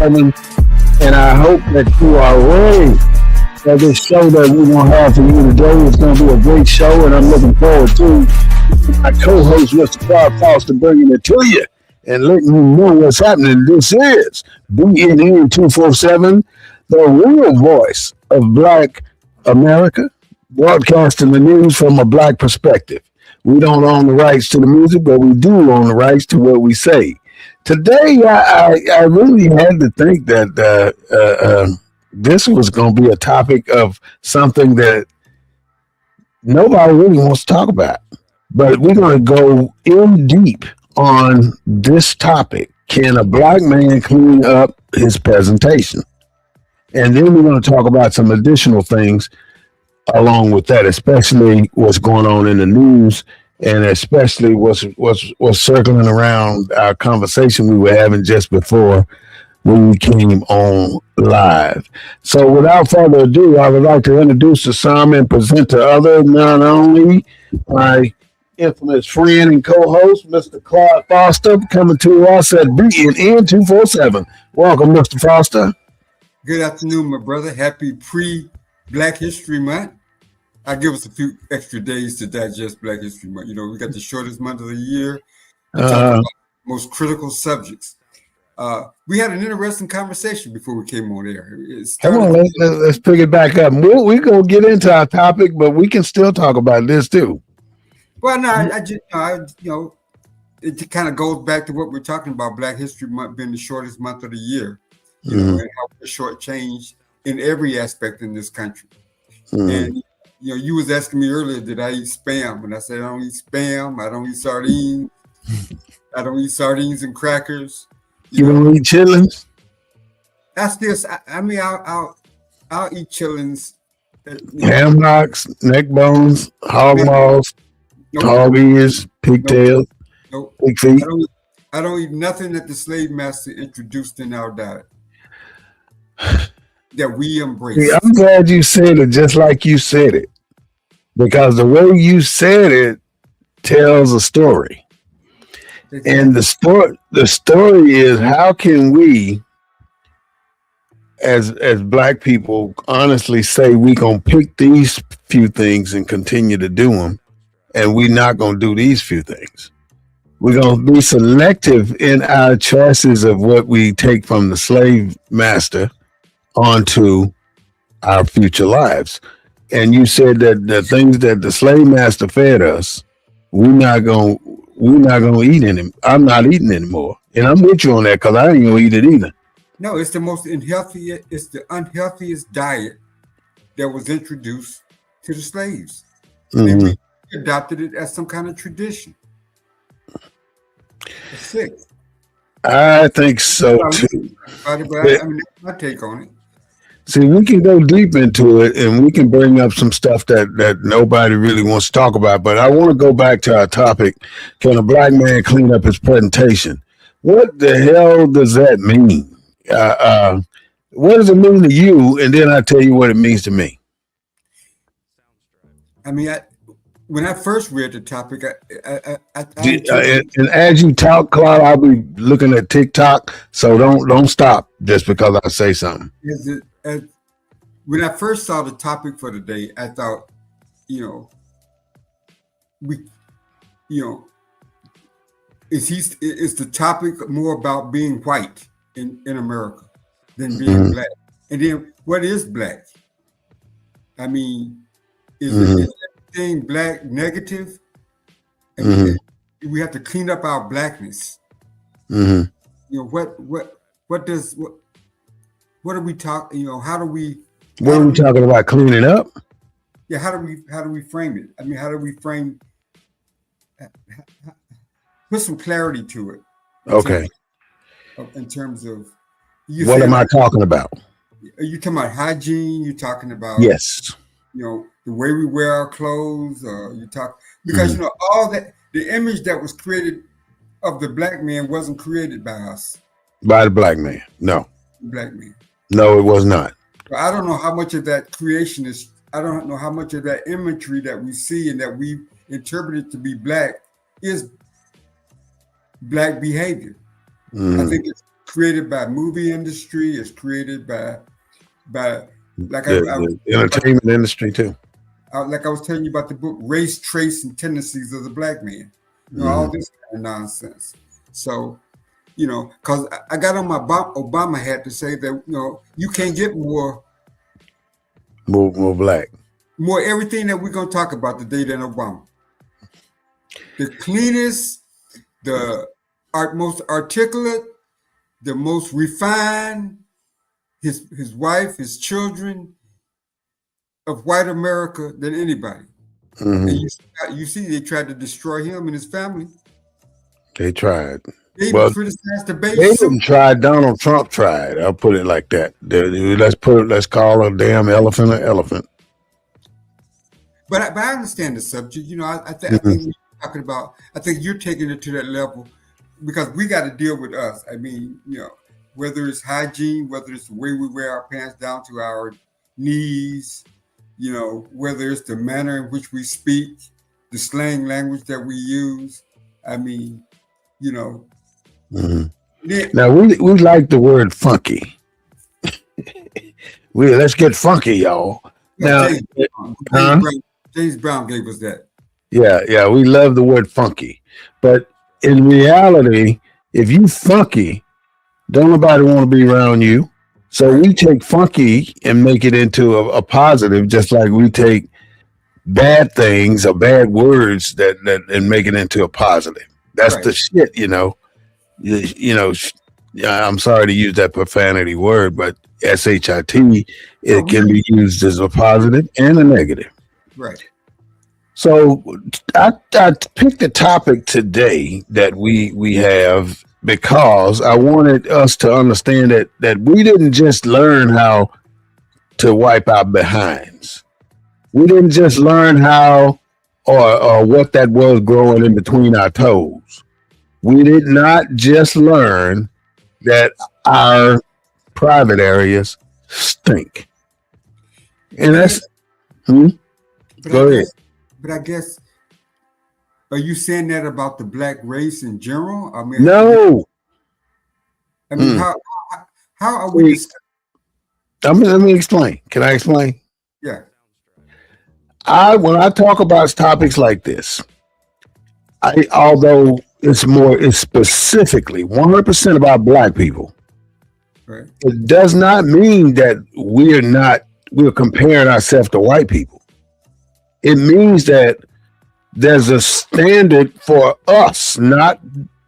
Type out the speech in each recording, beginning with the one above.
24/7, and I hope that you are ready for this show that we're going to have for you today. It's going to be a great show, and I'm looking forward to my co-host, Mr. Clark Foster, bringing it to you and letting you know what's happening. This is BNN 247, the real voice of Black America, broadcasting the news from a Black perspective. We don't own the rights to the music, but we do own the rights to what we say. Today, I really had to think that this was going to be a topic of something that nobody really wants to talk about. But we're going to go in deep on this topic. Can a Black man clean up his presentation? And then we're going to talk about some additional things along with that, especially what's going on in the news, and especially what's circling around our conversation we were having just before we came on live. So without further ado, I would like to introduce to some and present to others, not only my infamous friend and co-host, Mr. Clark Foster, coming to us at BNN 247. Welcome, Mr. Foster. Good afternoon, my brother. Happy pre-Black History Month. I give us a few extra days to digest Black History Month. You know, we got the shortest month of the year. We talk about the most critical subjects. We had an interesting conversation before we came on air. Come on, let's pick it back up. We're going to get into our topic, but we can still talk about this too. Well, no, it kind of goes back to what we're talking about, Black History Month being the shortest month of the year, you know, and how we're shortchanged in every aspect in this country. And, you know, you was asking me earlier, did I eat Spam? And I said, I don't eat Spam. I don't eat sardines. I don't eat sardines and crackers. You don't eat chitlins? I'll eat chitlins. Ham hocks, neck bones, hog maws, hog ears, pigtails, pig feet. I don't eat nothing that the slave master introduced in our diet that we embrace. See, I'm glad you said it just like you said it, because the way you said it tells a story. And the story is, how can we as Black people honestly say we gonna pick these few things and continue to do them, and we're not gonna do these few things? We're gonna be selective in our choices of what we take from the slave master onto our future lives. And you said that the things that the slave master fed us, we're not gonna eat anymore. I'm not eating anymore, and I'm with you on that because I ain't gonna eat it either. No, it's the most unhealthy. It's the unhealthiest diet that was introduced to the slaves, and we adopted it as some kind of tradition. It's sick. I think so too. I mean, that's my take on it. See, we can go deep into it, and we can bring up some stuff that nobody really wants to talk about. But I want to go back to our topic. Can a Black man clean up his presentation? What the hell does that mean? What does it mean to you? And then I'll tell you what it means to me. I mean, when I first read the topic, and as you talk, Claude, I'll be looking at TikTok, so don't stop just because I say something. When I first saw the topic for the day, I thought, is the topic more about being white in America than being Black? And then what is Black? I mean, is everything Black negative? I mean, we have to clean up our Blackness. What are we talking? How do we? What are we talking about? Cleaning up? Yeah. How do we frame it? I mean, how do we frame? Put some clarity to it. Okay. In terms of what am I talking about? Are you talking about hygiene? You're talking about yes. The way we wear our clothes. You talk because all that the image that was created of the Black man wasn't created by us. By the Black man, no. Black man. No, it was not. I don't know how much of that creation is. I don't know how much of that imagery that we see and that we interpreted to be Black is Black behavior. I think it's created by movie industry. It's created by like The entertainment industry too. Like I was telling you about the book Race, Trace, and Tendencies of the Black Man. All this kind of nonsense. So, because I got on my Obama hat to say that, you can't get more black. More everything that we're going to talk about today than Obama. The cleanest, the most articulate, the most refined, his wife, his children, of white America than anybody. Mm-hmm. And you see, they tried to destroy him and his family. They tried. They criticized the base. They didn't try. Donald Trump tried. I'll put it like that. Let's call a damn elephant an elephant. But I understand the subject. I think we're talking about. I think you're taking it to that level because we got to deal with us. I mean, whether it's hygiene, whether it's the way we wear our pants down to our knees, whether it's the manner in which we speak, the slang language that we use. I mean, Now we like the word funky. Let's get funky, y'all. Now, James Brown gave us that. Yeah, we love the word funky, but in reality, if you funky, don't nobody want to be around you. So we take funky and make it into a positive, just like we take bad things or bad words that and make it into a positive. That's the shit, I'm sorry to use that profanity word, but SHIT, it can be used as a positive and a negative. Right. So I picked a topic today that we have because I wanted us to understand that we didn't just learn how to wipe our behinds. We didn't just learn how or what that was growing in between our toes. We did not just learn that our private areas stink. And that's go ahead. But I guess, are you saying that about the black race in general? I mean, no. I mean, how are we? Let me explain. Can I explain? Yeah. When I talk about topics like this, although it's specifically 100% about black people, right. It does not mean that we're comparing ourselves to white people. It means that there's a standard for us, not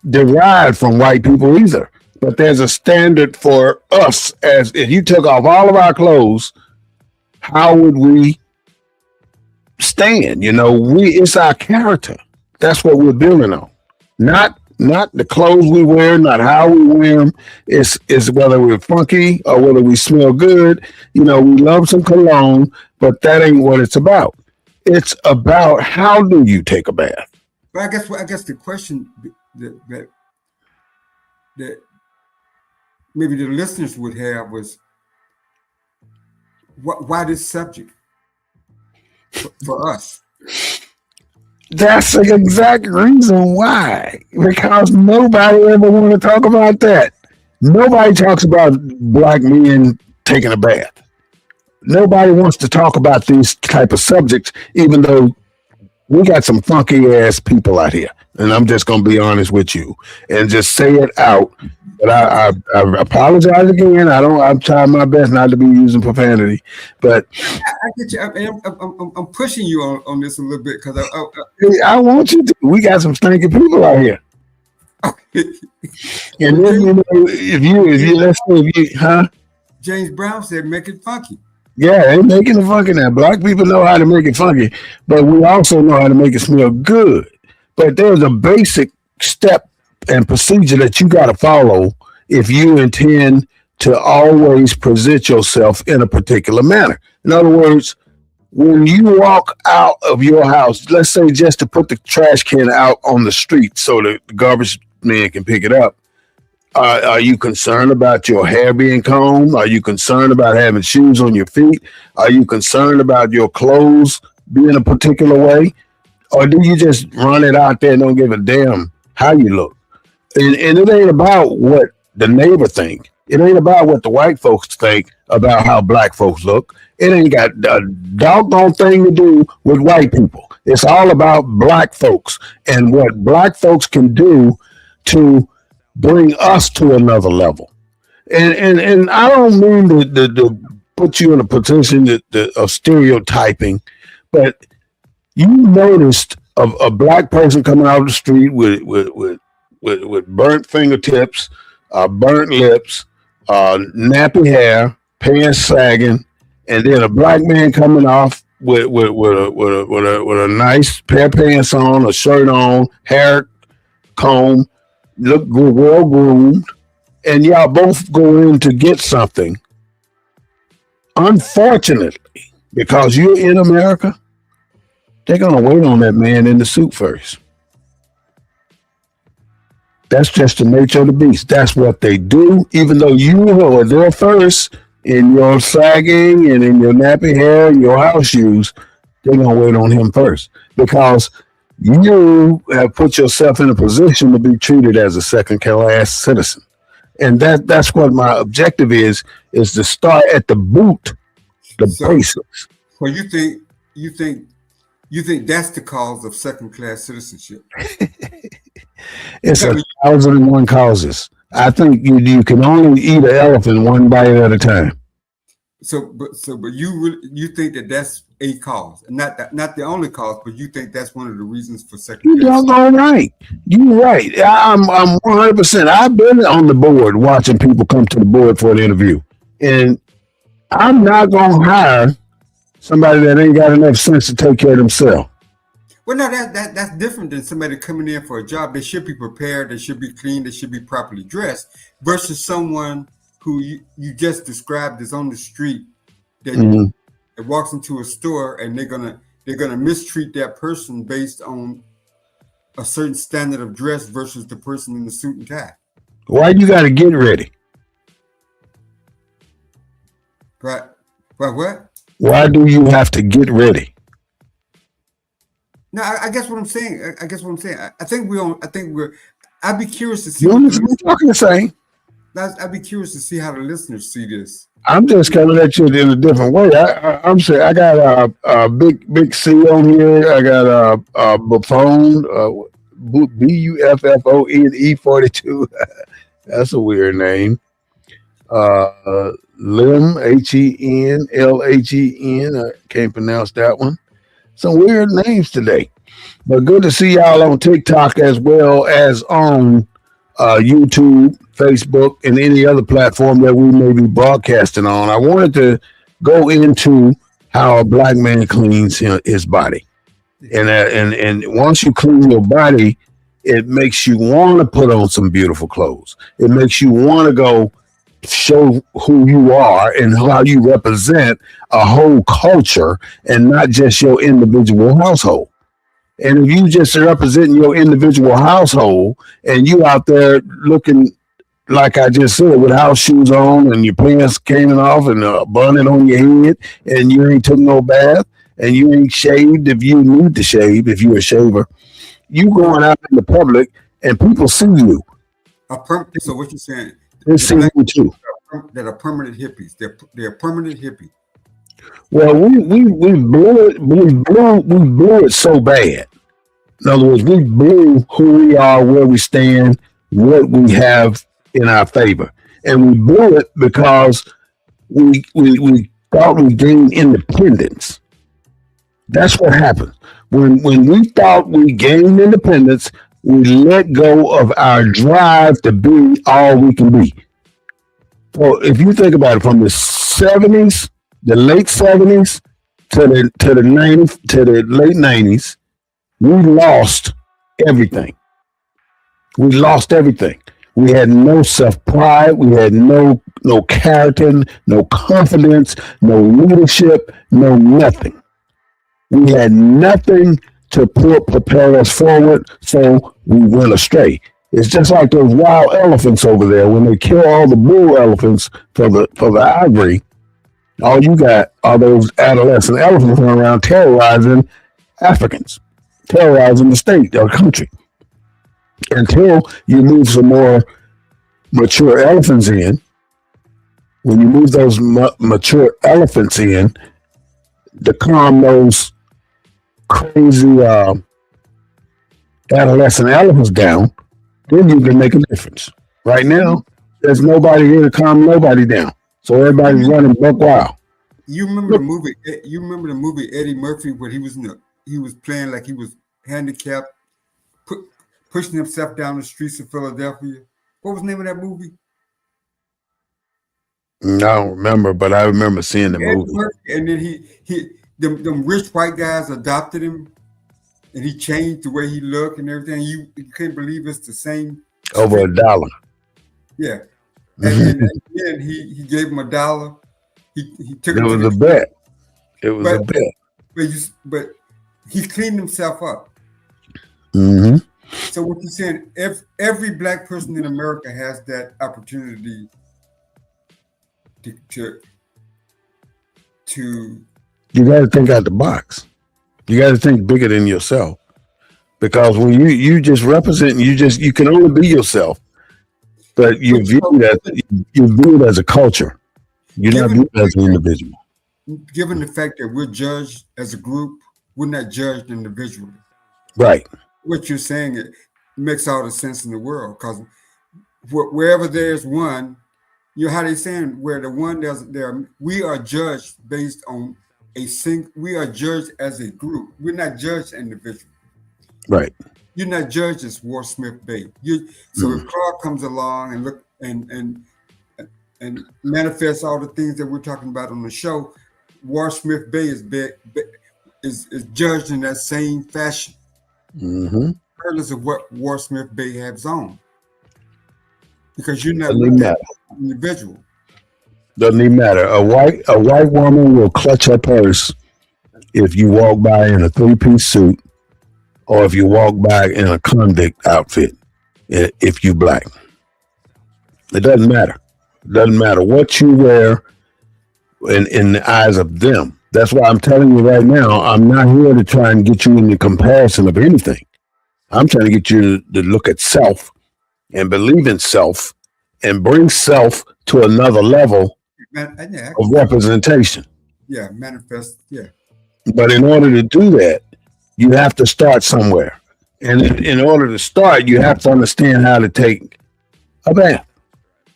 derived from white people either, but there's a standard for us. As if you took off all of our clothes, how would we stand? It's our character. That's what we're building on. Not the clothes we wear, not how we wear them. It's whether we're funky or whether we smell good. We love some cologne, but that ain't what it's about. It's about how do you take a bath. But I guess the question that maybe the listeners would have was, why this subject for us? That's the exact reason why. Because nobody ever want to talk about that. Nobody talks about black men taking a bath. Nobody wants to talk about these type of subjects, even though we got some funky ass people out here. And I'm just going to be honest with you and just say it out. But I apologize again. I'm trying my best not to be using profanity. But I get you. I'm pushing you on this a little bit because I want you to. We got some stinky people out here. And then if you let's say James Brown said make it funky. Yeah, they're making it funky now. Black people know how to make it funky, but we also know how to make it smell good. But there's a basic step and procedure that you got to follow if you intend to always present yourself in a particular manner. In other words, when you walk out of your house, let's say just to put the trash can out on the street so the garbage man can pick it up, are you concerned about your hair being combed? Are you concerned about having shoes on your feet? Are you concerned about your clothes being a particular way? Or do you just run it out there and don't give a damn how you look? And it ain't about what the neighbor think. It ain't about what the white folks think about how black folks look. It ain't got a doggone thing to do with white people. It's all about black folks and what black folks can do to bring us to another level. And I don't mean to put you in a position of stereotyping, but you noticed a black person coming out of the street with burnt fingertips, burnt lips, nappy hair, pants sagging, and then a black man coming off with a nice pair of pants on, a shirt on, hair comb, look well groomed, and y'all both go in to get something. Unfortunately, because you're in America, they're gonna wait on that man in the suit first. That's just the nature of the beast. That's what they do. Even though you are there first in your sagging and in your nappy hair and your house shoes, they're gonna wait on him first because you have put yourself in a position to be treated as a second-class citizen. And that's what my objective is to start at the boot, the basics. So you think that's the cause of second-class citizenship? It's 1,001 causes. I think you can only eat an elephant one bite at a time. But you think that's a cause, and not the only cause, but you think that's one of the reasons for second. You're all right. You're right. I'm 100%. I've been on the board watching people come to the board for an interview, and I'm not gonna hire somebody that ain't got enough sense to take care of themselves. Well, no, that's different than somebody coming in for a job. They should be prepared. They should be clean. They should be properly dressed. Versus someone who you just described is on the street that walks into a store and they're gonna mistreat that person based on a certain standard of dress versus the person in the suit and tie. Why you got to get ready? Right? What? Why do you have to get ready? No, I guess what I'm saying. I think we're. I'd be curious to see. You're talking the same. I'd be curious to see how the listeners see this. I'm just coming at you in a different way. I'm saying I got a big C on here. I got a Buffone, Buffone 42. That's a weird name. Lim, Henlhen. I can't pronounce that one. Some weird names today, but good to see y'all on TikTok as well as on YouTube, Facebook, and any other platform that we may be broadcasting on. I wanted to go into how a black man cleans his body, and once you clean your body, it makes you want to put on some beautiful clothes. It makes you want to go show who you are and how you represent a whole culture and not just your individual household. And if you just representing your individual household and you out there looking like I just said with house shoes on and your pants came off and a bonnet on your head and you ain't took no bath and you ain't shaved if you need to shave, if you're a shaver, you going out in the public and people see you. So what you're saying? They see you too. That are permanent hippies. They're permanent hippie. Well, we blew it so bad. In other words, we blew who we are, where we stand, what we have in our favor, and we blew it because we thought we gained independence. That's what happened when we thought we gained independence. We let go of our drive to be all we can be. So if you think about it, from the 70s, the late 70s to the 90s, to the late 90s, we lost everything. We lost everything. We had no self-pride. We had no character, no confidence, no leadership, no nothing. We had nothing to propel us forward, so we went astray. It's just like those wild elephants over there. When they kill all the bull elephants for the ivory, all you got are those adolescent elephants running around terrorizing Africans, terrorizing the state or country. Until you move some more mature elephants in, when you move those mature elephants in, to calm those crazy adolescent elephants down, then you can make a difference. Right now, there's nobody here to calm nobody down, so everybody's running buck wild. You remember the movie? You remember the movie Eddie Murphy where he was he was playing like he was handicapped, pushing himself down the streets of Philadelphia. What was the name of that movie? I don't remember, but I remember seeing the movie. Murphy, and then them rich white guys adopted him, and he changed the way he looked and everything. You can't believe it's the same. Over $1. Yeah, and then he gave him $1. He took it. Was a bet. It was a bet. But he cleaned himself up. Mm-hmm. So what you're saying, every black person in America has that opportunity to you got to think out the box. You got to think bigger than yourself, because when you just represent, you can only be yourself, but you're viewed as a culture. You're not viewed as an individual. Given the fact that we're judged as a group, we're not judged individually. Right. What you're saying, it makes all the sense in the world, because wherever there's one, you know how they saying where the one there, we are judged based on we are judged as a group. We're not judged individually. Right. You're not judged as War Smith Bay. So if Clark comes along and look and manifests all the things that we're talking about on the show, War Smith Bay is judged in that same fashion. Mm-hmm. Regardless of what War Smith Bay has on, because you're not an individual. Doesn't even matter. A white woman will clutch her purse if you walk by in a 3-piece suit, or if you walk by in a convict outfit. If you black, it doesn't matter. It doesn't matter what you wear in the eyes of them. That's why I'm telling you right now, I'm not here to try and get you in the comparison of anything. I'm trying to get you to look at self and believe in self and bring self to another level of representation. Yeah, manifest. Yeah. But in order to do that, you have to start somewhere. And in order to start, you have to understand how to take a bath.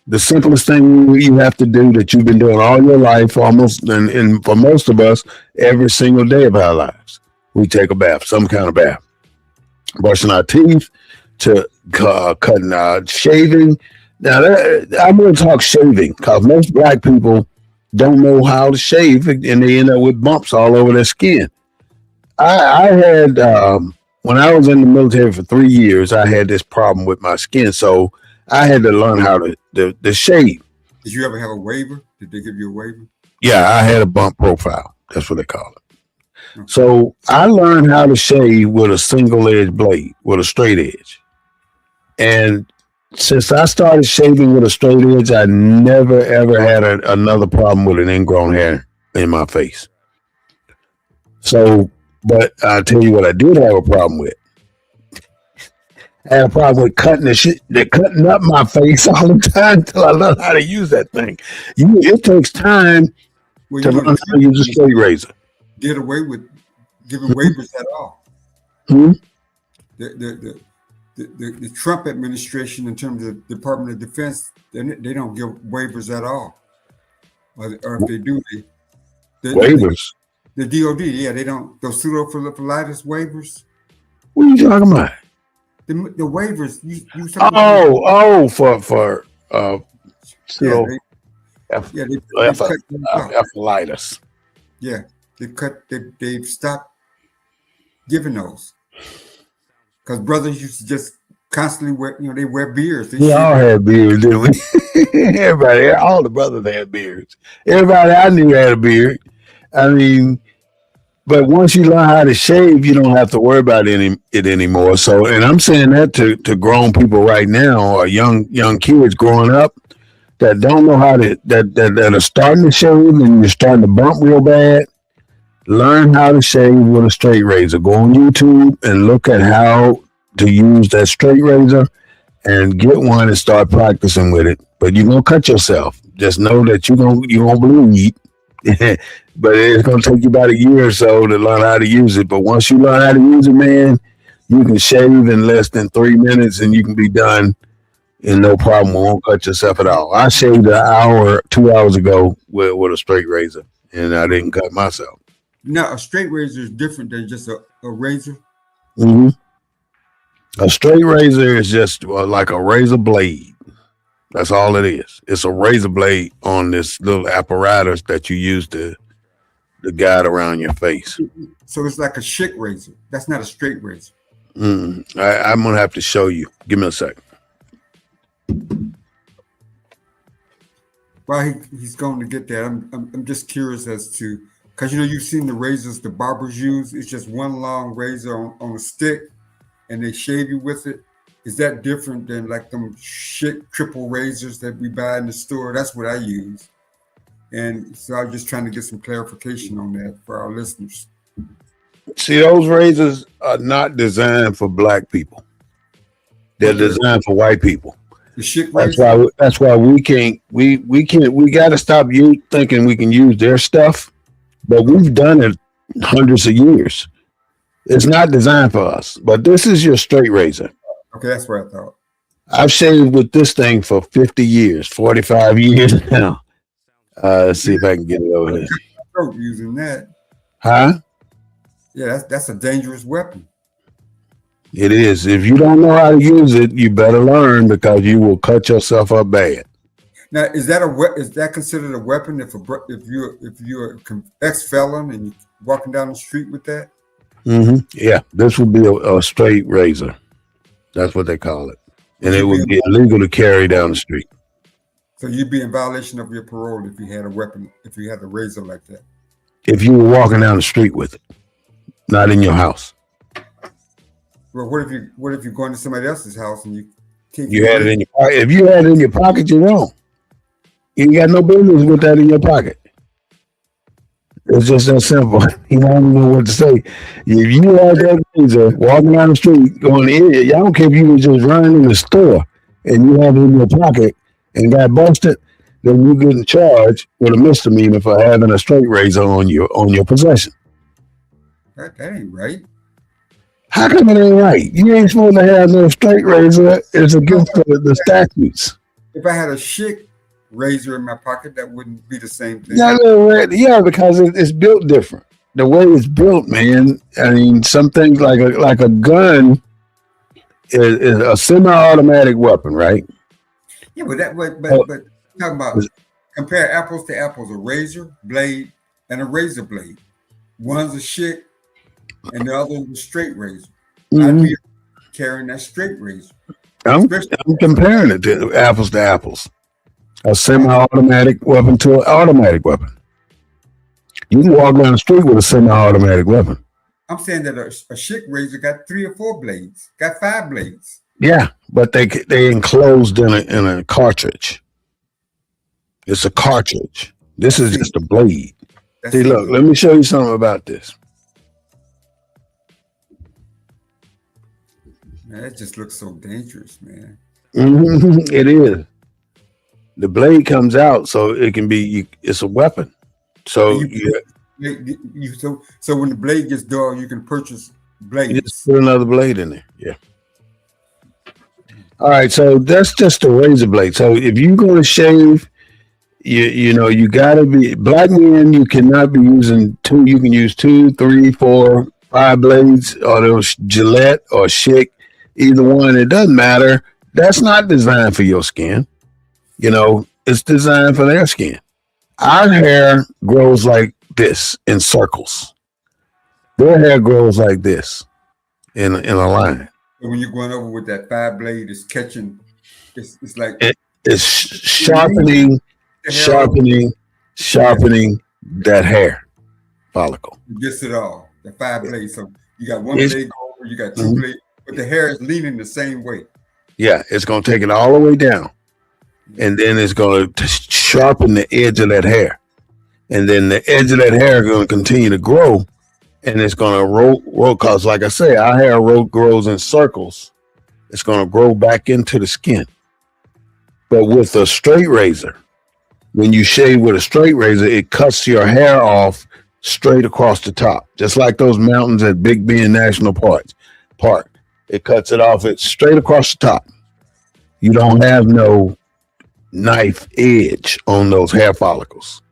The simplest thing you have to do that you've been doing all your life, almost, and for most of us, every single day of our lives, we take a bath, some kind of bath. Brushing our teeth, to cutting, shaving. Now, I'm going to talk shaving, because most black people don't know how to shave, and they end up with bumps all over their skin. I had, when I was in the military for 3 years, I had this problem with my skin, so I had to learn how to shave. Did you ever have a waiver? Did they give you a waiver? Yeah, I had a bump profile. That's what they call it. Okay. So I learned how to shave with a single edge blade, with a straight edge. And since I started shaving with a straight edge, I never, ever had another problem with an ingrown hair in my face. So, but I'll tell you what I did have a problem with. I had a problem with cutting cutting up my face all the time until I learned how to use that thing. It takes time to learn how to use a straight razor. Get away with giving waivers at all. Hmm? The Trump administration, in terms of Department of Defense, they don't give waivers at all. Or if they do, waivers. The DOD, yeah, they don't. Those pseudophilitis waivers. What are you talking about? The waivers. For pseudo. Philitis. Yeah, they've stopped giving those, because brothers used to just constantly wear, they wear beards. We all had beards, didn't we? All the brothers had beards. Everybody I knew had a beard. I mean, but once you learn how to shave, you don't have to worry about it anymore. So, and I'm saying that to grown people right now, or young kids growing up that don't know how to, that are starting to shave and you're starting to bump real bad. Learn how to shave with a straight razor. Go on YouTube and look at how to use that straight razor and get one and start practicing with it. But you're gonna cut yourself. Just know that you're gonna bleed. But it's gonna take you about a year or so to learn how to use it. But once you learn how to use it, man, you can shave in less than 3 minutes and you can be done and no problem. Won't cut yourself at all. I shaved an hour, 2 hours ago with a straight razor, and I didn't cut myself. Now, a straight razor is different than just a razor. Mm-hmm. A straight razor is just like a razor blade. That's all it is. It's a razor blade on this little apparatus that you use to guide around your face. So it's like a chic razor. That's not a straight razor. I'm gonna have to show you. Give me a second. While he's going to get that, I'm just curious as to, because you've seen the razors the barbers use. It's just one long razor on a stick, and they shave you with it. Is that different than like them shit triple razors that we buy in the store? That's what I use. And so I'm just trying to get some clarification on that for our listeners. See, those razors are not designed for black people. They're designed for white people. The shit razor? That's why we got to stop you thinking we can use their stuff, but we've done it hundreds of years. It's not designed for us, but this is your straight razor. Okay, that's what I thought. I've shaved with this thing for 50 years, 45 years now. Let's see if I can get it over here. Using that. Huh? Yeah, that's a dangerous weapon. It is. If you don't know how to use it, you better learn because you will cut yourself up bad. Now, is that considered a weapon if you're an ex-felon and you're walking down the street with that? Mm-hmm. Yeah, this would be a straight razor. That's what they call it. And it would be illegal to carry down the street. So you'd be in violation of your parole if you had a weapon, if you had a razor like that. If you were walking down the street with it, not in your house. Well, what if you're going to somebody else's house and you had it in your pocket? If you had it in your pocket, you're wrong. You ain't got no business with that in your pocket. It's just that simple. You don't know what to say. If you had that razor walking down the street going in, I don't care if you were just running in the store and you had it in your pocket and got busted, then you getting charged with a misdemeanor for having a straight razor on your possession. That ain't right. How come it ain't right? You ain't supposed to have no straight razor. It's against the statutes. If I had a chic razor in my pocket, that wouldn't be the same thing. Yeah, because it's built different. The way it's built, man. I mean, some things like a gun is a semi-automatic weapon, right? Yeah, but talking about compare apples to apples, a razor blade and a razor blade. One's a chic and the other is a straight razor. Mm-hmm. I'd be carrying that straight razor. I'm comparing it to apples. A semi-automatic weapon to an automatic weapon. You can walk down the street with a semi-automatic weapon. I'm saying that a chic razor got 3 or 4 blades, got 5 blades. Yeah, but they enclosed in a cartridge. It's a cartridge. This is just a blade. See, look, let me show you something about this. Man, that just looks so dangerous, man. Mm-hmm. It is. The blade comes out, so it can be. It's a weapon. So so when the blade gets dull, you can purchase blades. You just put another blade in there. Yeah. All right, so that's just a razor blade. So if you're going to shave, you got to be black men. You cannot be using 2. You can use 2, 3, 4, 5 blades, or those Gillette or Schick, either one. It doesn't matter. That's not designed for your skin. It's designed for their skin. Our hair grows like this in circles. Their hair grows like this in a line. When you're going over with that 5 blade, it's catching. It's like it's sharpening that hair follicle. It gets it all. The 5 blades. So you got 1 blade over, you got 2 blades, but the hair is leaning the same way. Yeah, it's going to take it all the way down. And then it's going to sharpen the edge of that hair. And then the edge of that hair is going to continue to grow. And it's going to roll because, like I say, our hair grows in circles. It's going to grow back into the skin. But with a straight razor, when you shave with a straight razor, it cuts your hair off straight across the top, just like those mountains at Big Bend National Park. It cuts it off. It's straight across the top. You don't have no knife edge on those hair follicles.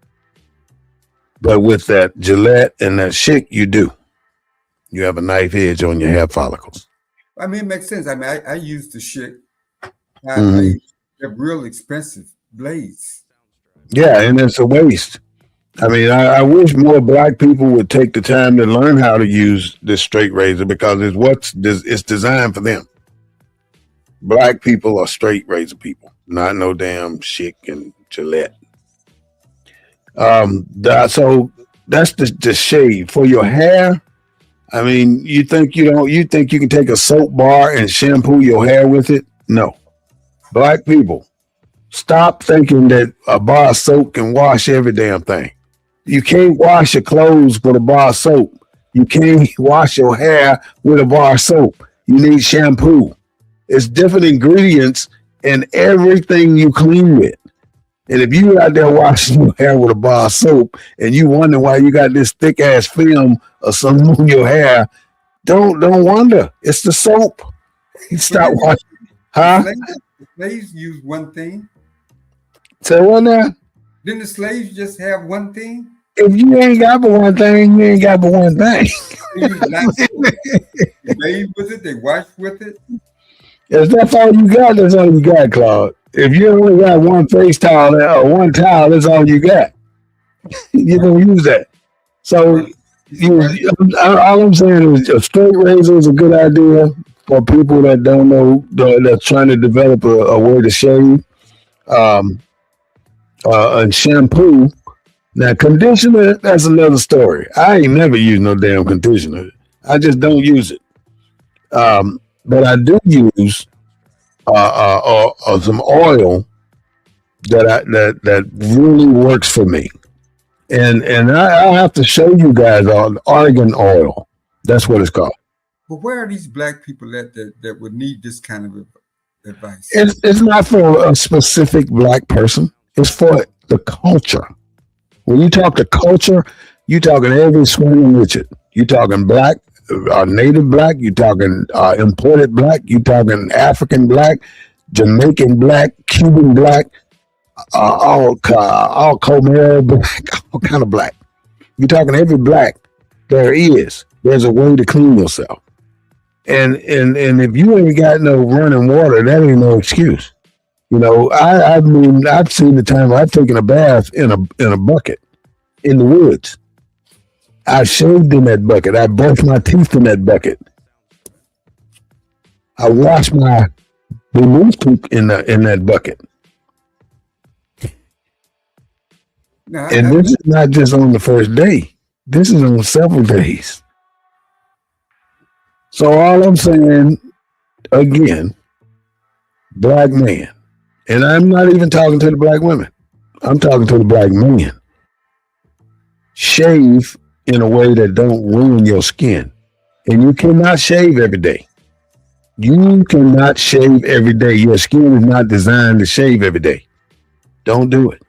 But with that Gillette and that Schick, you do. You have a knife edge on your hair follicles. I mean, it makes sense. I mean, I use the Schick. They're real expensive blades. Yeah, and it's a waste. I mean, I wish more black people would take the time to learn how to use this straight razor because it's designed for them. Black people are straight razor people, not no damn Schick and Gillette. So that's the shave for your hair. I mean, you think you can take a soap bar and shampoo your hair with it? No. Black people, stop thinking that a bar of soap can wash every damn thing. You can't wash your clothes with a bar of soap. You can't wash your hair with a bar of soap. You need shampoo. It's different ingredients in everything you clean with. And if you out there washing your hair with a bar of soap and you wonder why you got this thick ass film or something on your hair, don't wonder. It's the soap. You stop washing. Huh? The slaves use one thing. Say what now? Didn't the slaves just have one thing? If you ain't got but one thing, you ain't got but one thing. They bathe with it, they wash with it. If that's all you got, that's all you got, Claude. If you only got one face towel or one towel, that's all you got. You don't use that. So all I'm saying is a straight razor is a good idea for people that don't know, that's trying to develop a way to shave. And shampoo. Now, conditioner, that's another story. I ain't never used no damn conditioner. I just don't use it. But I do use some oil that really works for me. And I'll have to show you guys argan oil. That's what it's called. But where are these black people that would need this kind of advice? It's not for a specific black person. It's for the culture. When you talk to culture, you talking every swinging Richard. You talking black, native black. You talking imported black. You talking African black, Jamaican black, Cuban black, all Khmer black, all kind of black. You talking every black there is. There's a way to clean yourself, and if you ain't got no running water, that ain't no excuse. You know, I mean, I've seen the time I've taken a bath in a bucket in the woods. I shaved in that bucket. I brushed my teeth in that bucket. I washed my remove tooth in that bucket. And this is not just on the first day. This is on several days. So all I'm saying, again, black man. And I'm not even talking to the black women. I'm talking to the black men. Shave in a way that don't ruin your skin. And you cannot shave every day. You cannot shave every day. Your skin is not designed to shave every day. Don't do it.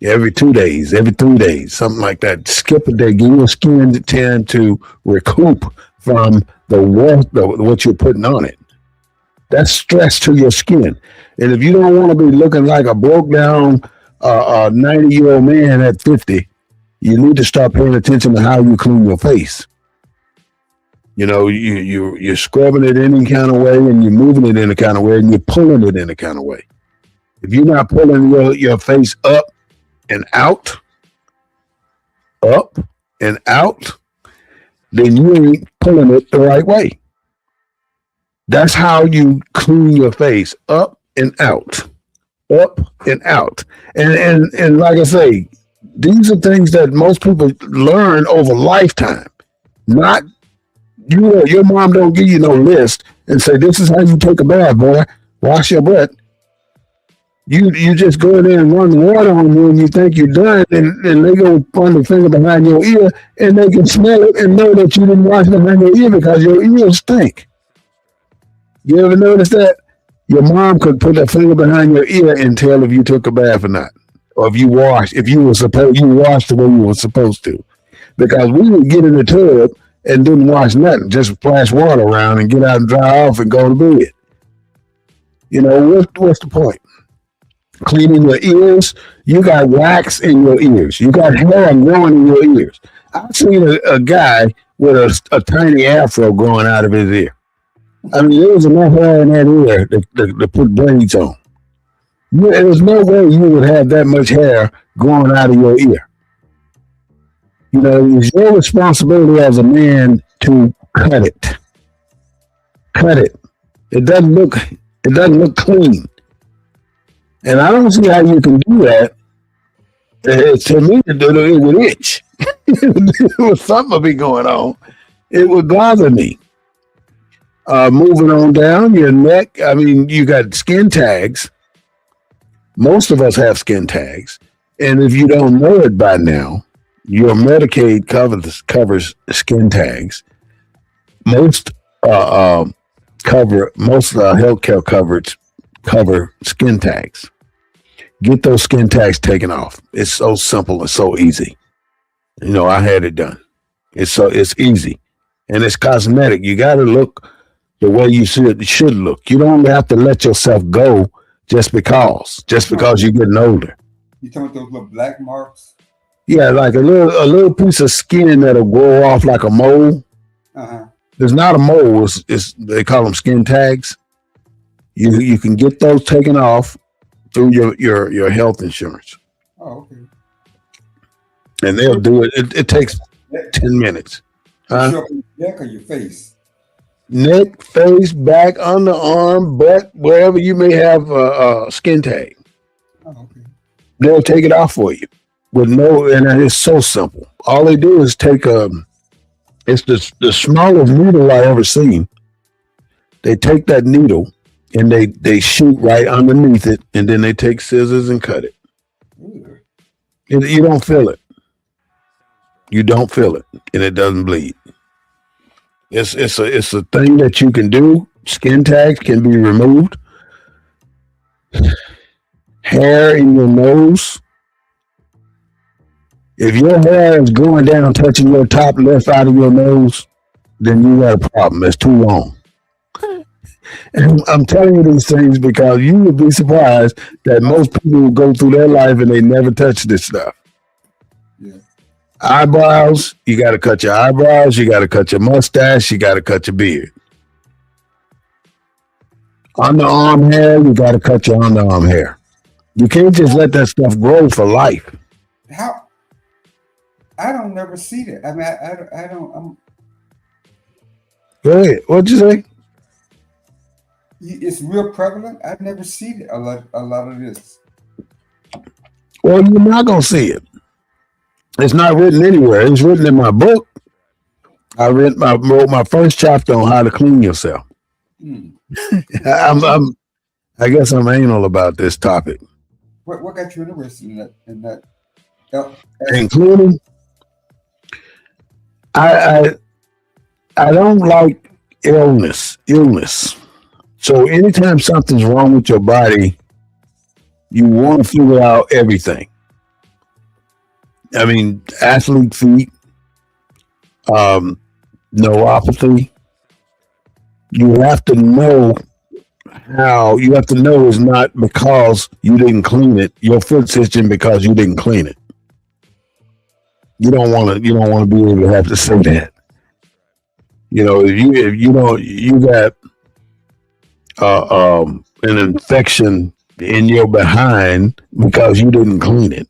Every 2 days, every 3 days, something like that. Skip a day. Give your skin the time to recoup from what you're putting on it. That's stress to your skin. And if you don't want to be looking like a broke down 90-year-old man at 50, you need to start paying attention to how you clean your face. You know, you're scrubbing it any kind of way, and you're moving it in a kind of way, and you're pulling it in a kind of way. If you're not pulling your face up and out, then you ain't pulling it the right way. That's how you clean your face, up and out, up and out. And like I say, these are things that most people learn over lifetime. Not your mom don't give you no list and say, this is how you take a bath, boy. Wash your butt. You just go in there and run water on you and you think you're done, and they go run the finger behind your ear and they can smell it and know that you didn't wash it behind your ear because your ears stink. You ever notice that? Your mom could put a finger behind your ear and tell if you took a bath or not, or if you washed the way you were supposed to. Because we would get in the tub and didn't wash nothing, just splash water around and get out and dry off and go to bed. You know, what's the point? Cleaning your ears, you got wax in your ears, you got hair growing in your ears. I've seen a guy with a tiny afro growing out of his ear. I mean, there was enough hair in that ear to put braids on. There's no way you would have that much hair growing out of your ear. You know, it's your responsibility as a man to cut it. Cut it. It doesn't look clean. And I don't see how you can do that. To me, it would itch. It was something would be going on. It would bother me. Moving on down your neck. I mean, you got skin tags. Most of us have skin tags. And if you don't know it by now, your Medicaid covers skin tags. Most healthcare coverage cover skin tags. Get those skin tags taken off. It's so simple and so easy. You know, I had it done. It's easy, and it's cosmetic. You got to look the way you should look. You don't have to let yourself go just because you're getting older. You talking about those little black marks? Yeah, like a little piece of skin that'll grow off like a mole. There's not a mole. It's they call them skin tags. You can get those taken off through your health insurance. Oh, okay. And they'll do it. It takes 10 minutes. Show up your neck or your face? Neck, face, back, underarm, butt, wherever you may have a skin tag. Oh, okay. They'll take it off for you and it's so simple. All they do is take it's the smallest needle I ever seen. They take that needle and they shoot right underneath it, and then they take scissors and cut it. You don't feel it. You don't feel it, and it doesn't bleed. It's a thing that you can do. Skin tags can be removed. Hair in your nose. If your hair is going down, touching your top left out of your nose, then you got a problem. It's too long. And I'm telling you these things because you would be surprised that most people go through their life and they never touch this stuff. Yeah. Eyebrows, you got to cut your eyebrows. You got to cut your mustache. You got to cut your beard. Underarm hair, you got to cut your underarm hair. You can't just let that stuff grow for life. How? I don't never see that. I mean, I don't. Go ahead. What'd you say? It's real prevalent. I never see it, a lot of this. Well, you're not gonna see it. It's not written anywhere. It's written in my book. I wrote my first chapter on how to clean yourself. I guess I'm anal about this topic. What got you interested in that? Including, I don't like illness. So anytime something's wrong with your body, you want to figure out everything. I mean, athlete feet, neuropathy. You have to know how. You have to know it's not because you didn't clean it. Your foot's itching because you didn't clean it. You don't want to be able to have to say that. You know, if you don't, you got an infection in your behind because you didn't clean it.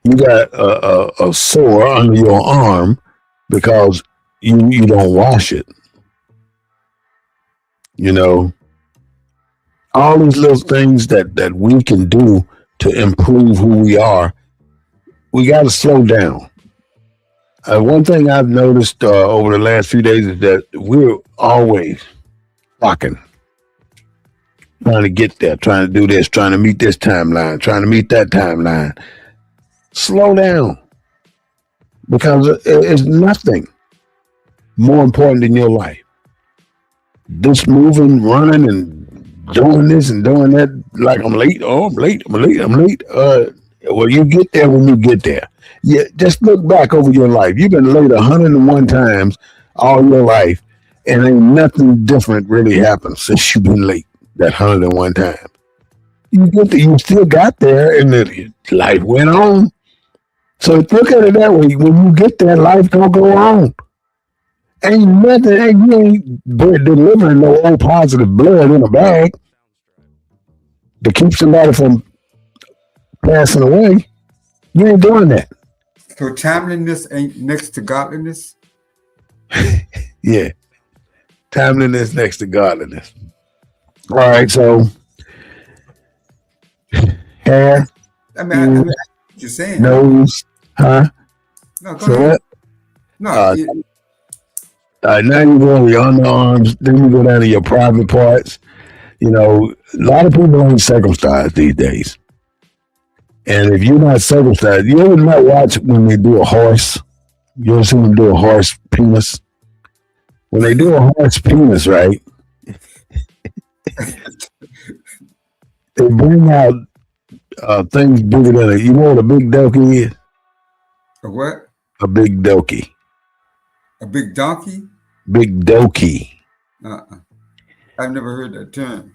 You got a sore under your arm because you don't wash it. You know, all these little things that we can do to improve who we are, we got to slow down. One thing I've noticed over the last few days is that we're always clocking, trying to get there, trying to do this, trying to meet this timeline, trying to meet that timeline. Slow down, because it's nothing more important than your life. this moving, running, and doing this and doing that. Like I'm late. Oh, I'm late. I'm late. I'm late. Well, you get there when you get there. Yeah, just look back over your life. You've been late 101 times all your life, and ain't nothing different really happened since you've been late that 101 times. You get there, you still got there, and life went on. So look at it that way. When you get there, life gonna go on. Ain't nothing. You ain't delivering no old positive blood in a bag to keep somebody from passing away. You ain't doing that. So timeliness ain't next to godliness. Yeah, timeliness next to godliness. All right, so hair, I mean, I what you're saying. nose, huh? No, go So ahead. what? No, Now you go to your underarms, then you go down to your private parts. You know, a lot of people ain't circumcised these days. And if you're not circumcised, you ever not watch when they do a horse? You ever see them do a horse penis? When they do a horse penis, right? They bring out things bigger than a. You know what a big donkey is? a what? A big donkey. A big donkey? Big donkey. I've never heard that term.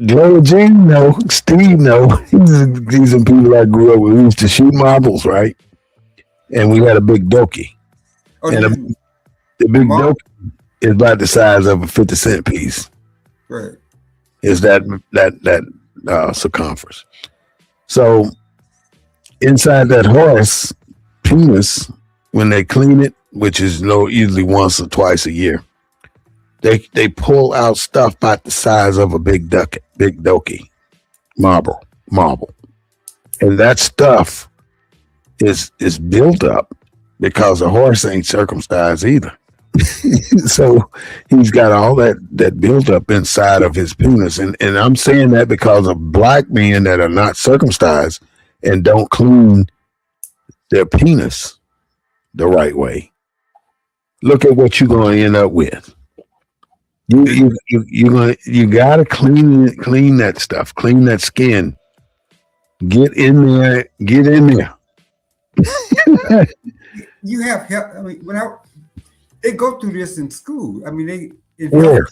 Gloria Jean, no. Steve, no. These are people I grew up with. We used to shoot marbles, right? And we had a big donkey. Oh, And the big donkey is about the size of a 50-cent piece. right. Is that circumference. So inside that horse penis, when they clean it, which is usually once or twice a year, they pull out stuff about the size of a big donkey marble, and that stuff is built up because a horse ain't circumcised either. So he's got all that built up inside of his penis, and I'm saying that because of black men that are not circumcised and don't clean their penis the right way. Look at what you're going to end up with. You gotta clean that stuff, clean that skin. Get in there. You have help. I mean, they go through this in school. I mean, Where?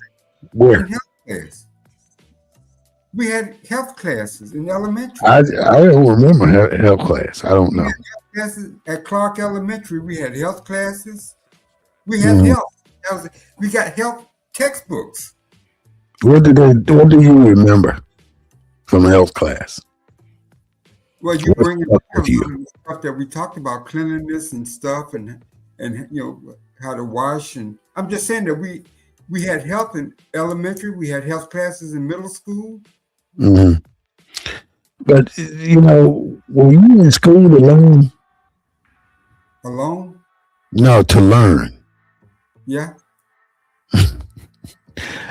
in health class. We had health classes in elementary. I don't remember health class. I don't know. Health classes at Clark Elementary. We had health classes. We had health. We got health textbooks. What do you remember from health class? Well, you bring up you? the stuff that we talked about, cleanliness and stuff, and how to wash. And I'm just saying that we had health in elementary. We had health classes in middle school. Mm-hmm. But were you in school to learn? Alone? No, to learn. Yeah.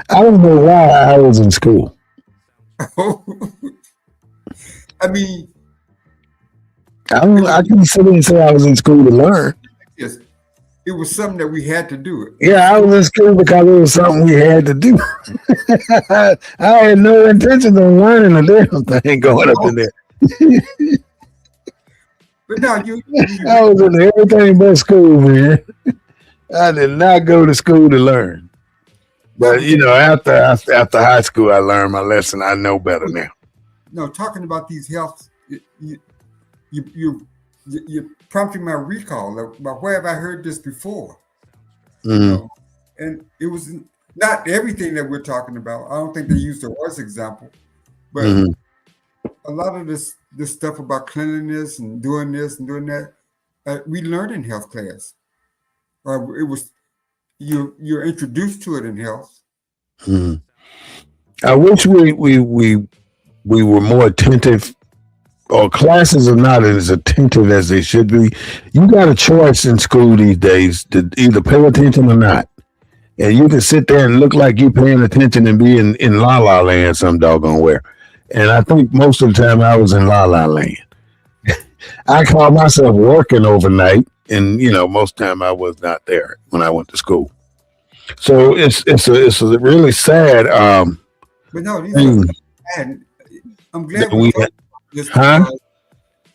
I don't know why I was in school. I mean, I can sit and say I was in school to learn. yes, it was something that we had to do. Yeah, I was in school because it was something we had to do. I had no intention of learning a damn thing going up in there. But now I was in everything but school, man. I did not go to school to learn. But after high school, I learned my lesson. I know better now. No, talking about these health, you're prompting my recall about where have I heard this before? Mm-hmm. And it was not everything that we're talking about. I don't think they used the horse example, but a lot of this stuff about cleanliness and doing this and doing that, we learned in health class. It was you're introduced to it in health. Mm-hmm. I wish we were more attentive, or classes are not as attentive as they should be. You got a choice in school these days to either pay attention or not. And you can sit there and look like you're paying attention and be in La La Land some doggone where. And I think most of the time I was in La La Land. I call myself working overnight, and most of the time I was not there when I went to school. So it's a really sad But no, these are, thing and I'm that glad we we talked about this huh? because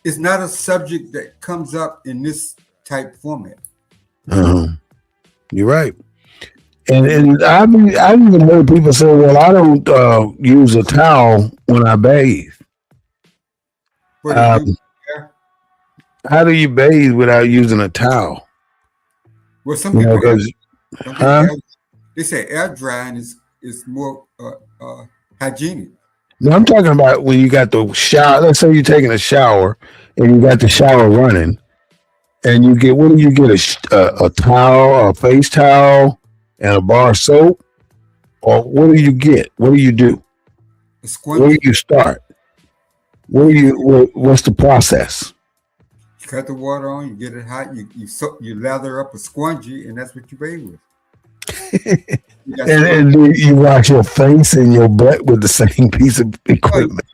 it's not a subject that comes up in this type format. Uh-huh. You're right. And I've even heard people say, "Well, I don't use a towel when I bathe." What do you do? Um, Yeah. how do you bathe without using a towel? Well, some You know, people because don't they huh? they say air drying is more hygienic. No, I'm talking about when you got the shower. Let's say you're taking a shower and you got the shower running, and you get what do you get a towel, a face towel, and a bar of soap, or what do you get? What do you do? A Where do sponge, you start? What's the process? you cut the water on, you get it hot, you lather up a spongy, and that's what you bathe with. You got sponge. And do you wash your face and your butt with the same piece of Oh, equipment.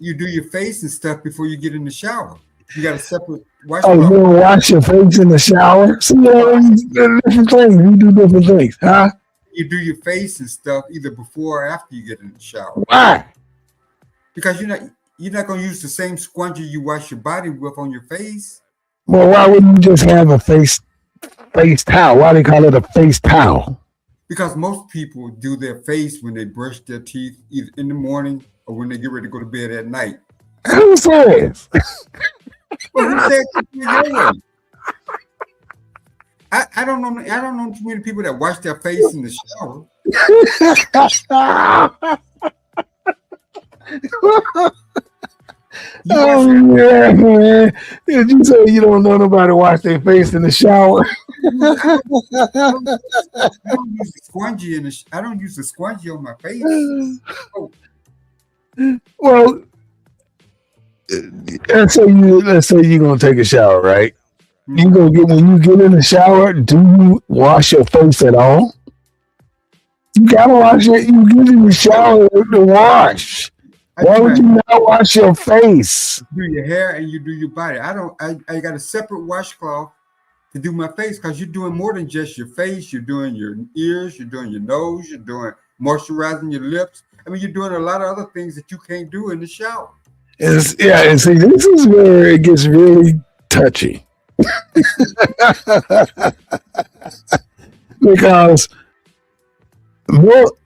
you do your face and stuff before you get in the shower. You got a separate Oh, you washcloth. don't wash your face in the shower? See, different things. We do different things, huh? You do your face and stuff either before or after you get in the shower Why? because you're not going to use the same sponge you wash your body with on your face Well, why wouldn't you just have a face towel? Why do they call it a face towel? because most people do their face when they brush their teeth either in the morning or when they get ready to go to bed at night. Who says? Well, who said you do it your way? I don't know. I don't know too many people that wash their face in the shower. You wash Oh yeah, man. Did you say you don't know nobody wash their face in the shower? I don't use the spongy I don't use the spongy on my face. Oh, Well, let's say you're gonna take a shower, right? You gonna get when you get in the shower, do you wash your face at all? You gotta wash it. You get in the shower to wash. Why would you not wash your face? do your hair and you do your body. I don't. I got a separate washcloth to do my face because you're doing more than just your face. You're doing your ears. You're doing your nose. You're doing moisturizing your lips. I mean, you're doing a lot of other things that you can't do in the shower. And see, this is where it gets really touchy. Because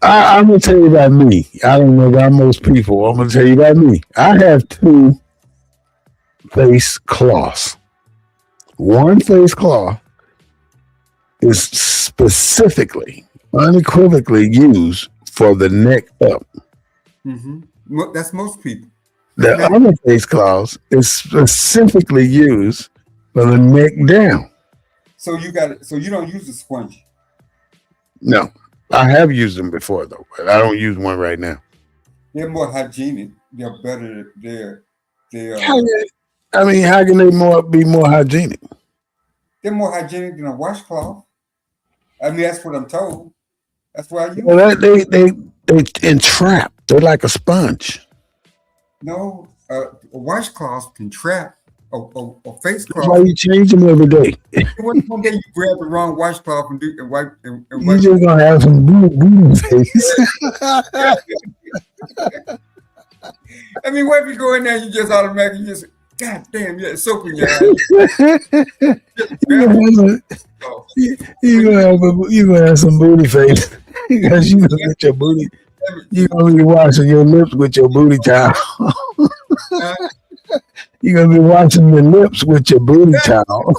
I'm gonna tell you about me. I don't know about most people. I'm gonna tell you about me. I have two face cloths. One face cloth is specifically, unequivocally used for the neck up. That's most people. The other face cloth is specifically used for the neck down. So you got it. So you don't use the sponge. No, I have used them before though, but I don't use one right now. They're more hygienic. They're better. I mean, how can they be more hygienic? They're more hygienic than a washcloth. I mean, that's what I'm told. That's why you. Well, they entrap. They're like a sponge. No, a washcloth can trap a face That's cloth. why you change them every day. One day you grab the wrong washcloth and wipe. You just gonna have some booty face. I mean, what if you go in there, you just automatically just, God damn, you got soap in your eye. You gonna have some booty face because you gonna get your booty. You gonna be washing your lips with your booty towel. You gonna be washing your lips with your booty towel.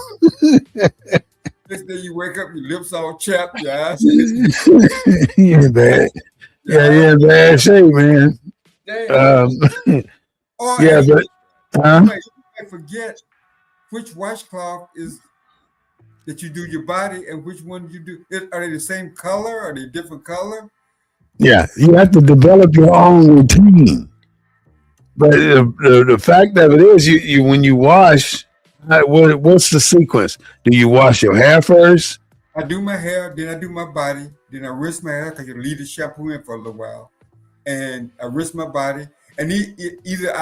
Next day you wake up, your lips all chapped, your eyes. You're bad. Yeah, you're in bad shape, man. Yeah, but I forget which washcloth is that you do your body and which one you do. Are they the same color? Are they different color? Yeah, you have to develop your own routine. But the fact of it is, you when you wash, what's the sequence? Do you wash your hair first? I do my hair, then I do my body, then I rinse my hair because you leave the shampoo in for a little while, and I rinse my body. And either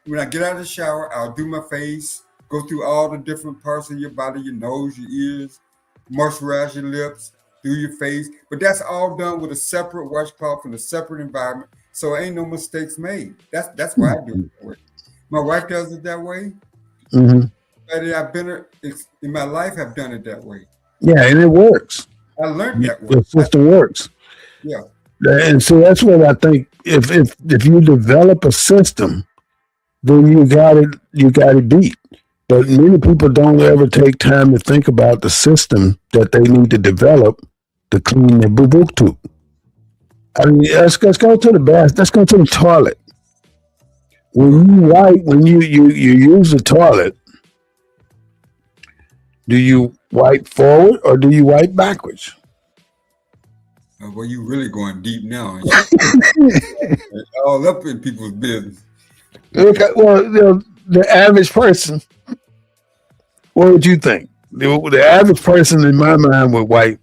when I get out of the shower, I'll do my face, go through all the different parts of your body, your nose, your ears, moisturize your lips, through your face. But that's all done with a separate washcloth in a separate environment, so ain't no mistakes made. That's why I do it that way. My wife does it that way. Mm-hmm. But I've been in my life. I've done it that way. Yeah, and it works. I learned that way. The system works. Yeah. And so that's what I think. If you develop a system, then you got it beat. But many people don't ever take time to think about the system that they need to develop to clean their boo-boo tube. I mean, let's go to the bath. Let's go to the toilet. When you use the toilet, do you wipe forward or do you wipe backwards? Well, you really going deep now. It's all up in people's business. Okay, well, the average person, what would you think? The average person in my mind would wipe,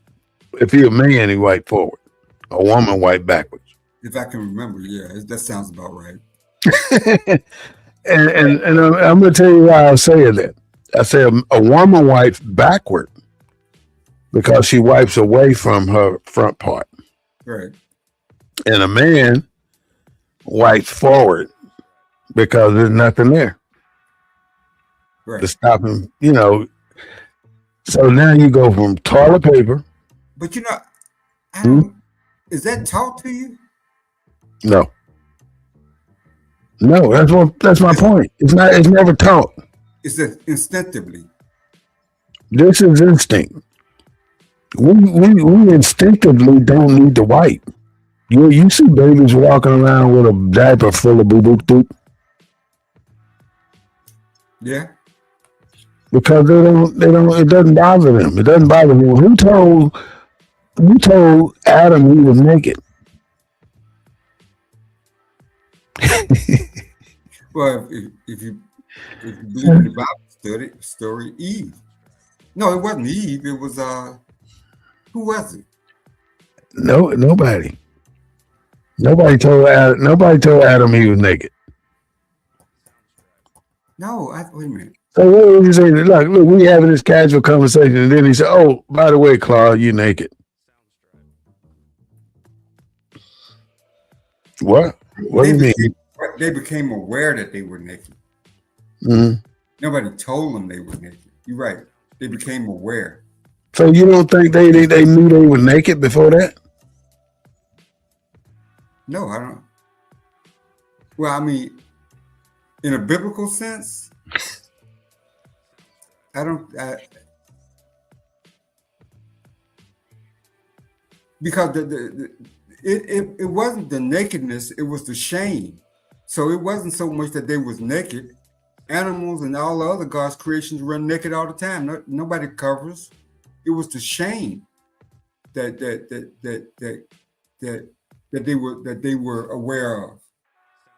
if you're a man, he wipe forward. A woman wipe backwards. If I can remember, yeah, that sounds about right. and I'm going to tell you why I say that. I say a woman wipes backward because she wipes away from her front part. Right. And a man wipes forward because there's nothing there. Right. To stop him, So now you go from toilet paper. But I don't. Is that taught to you? No, that's my point. It's not. It's never taught. It's instinctively. This is instinct. We instinctively don't need to wipe. You see babies walking around with a diaper full of boo-boo poop. Yeah. Because they don't. It doesn't bother them. It doesn't bother them. Who told Adam he was naked? Well, if you believe in the Bible story, Eve. No, it wasn't Eve. It was who was it? No, nobody. Nobody told Adam he was naked. No, wait a minute. So what was he saying? Look, we having this casual conversation, and then he said, "Oh, by the way, Claude, you naked." What? What do you mean? They became aware that they were naked. Mm-hmm. Nobody told them they were naked. You're right. They became aware. So you don't think they knew they were naked before that? No, I don't. Well, I mean, in a biblical sense, I don't. Because it wasn't the nakedness; it was the shame. So it wasn't so much that they was naked. Animals and all the other God's creations run naked all the time. Nobody covers. It was the shame that they were aware of.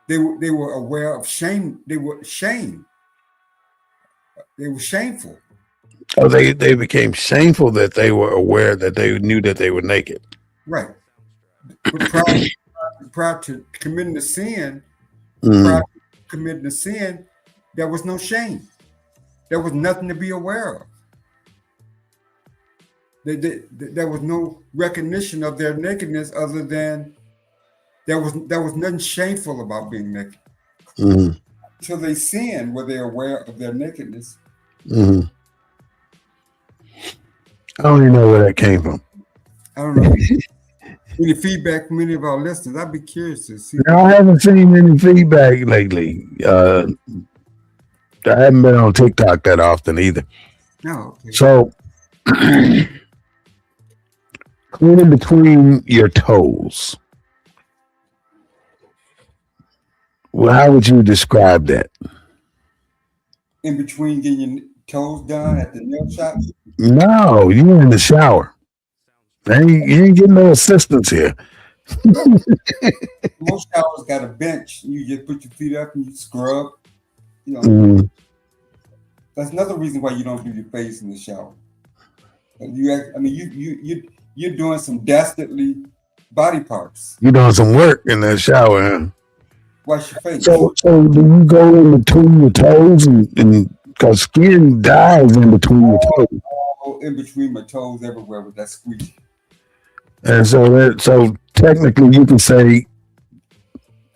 They were aware of shame. They were shamed. They were shameful. Oh, they became shameful that they were aware that they knew that they were naked. Right. But prior to committing the sin, there was no shame. There was nothing to be aware of. There was no recognition of their nakedness other than there was nothing shameful about being naked. Mm-hmm. Until they sinned, were they aware of their nakedness? Mm-hmm. I don't even know where that came from. I don't know. Any feedback from any of our listeners? I'd be curious to see. No, I haven't seen any feedback lately. I haven't been on TikTok that often either. No. Okay. So, cleaning between your toes. Well, how would you describe that? In between getting your toes done at the nail shop? No, you're in the shower. You ain't getting no assistance here. Most showers got a bench. You just put your feet up and you scrub. That's another reason why you don't do your face in the shower. You're doing some dastardly body parts. You're doing some work in the shower, huh? Wash your face. So do you go in between your toes and because skin dies in between your toes? All in between my toes everywhere with that squeegee. And so technically you can say,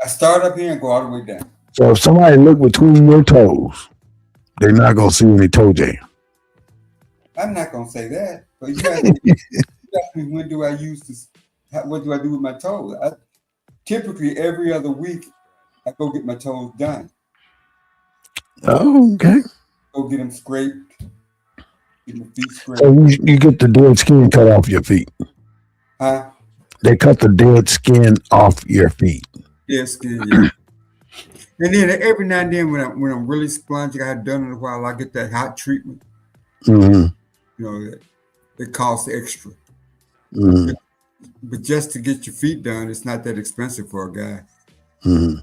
I start up here and go all the way down. so if somebody look between your toes, they're not gonna see any toe jam. I'm not gonna say that, but you ask me when do I use this? What do I do with my toes? Typically, every other week, I go get my toes done. Oh, okay. Go get them scraped, get my feet scraped. So you get the dead skin cut off your feet. Huh? They cut the dead skin off your feet. Yeah, skin, yeah. And then every now and then, when I'm really spongy, I hadn't done it in a while, I get that hot treatment. Mm-hmm. You know, it costs extra. Mm-hmm. But just to get your feet done, it's not that expensive for a guy. Mm-hmm.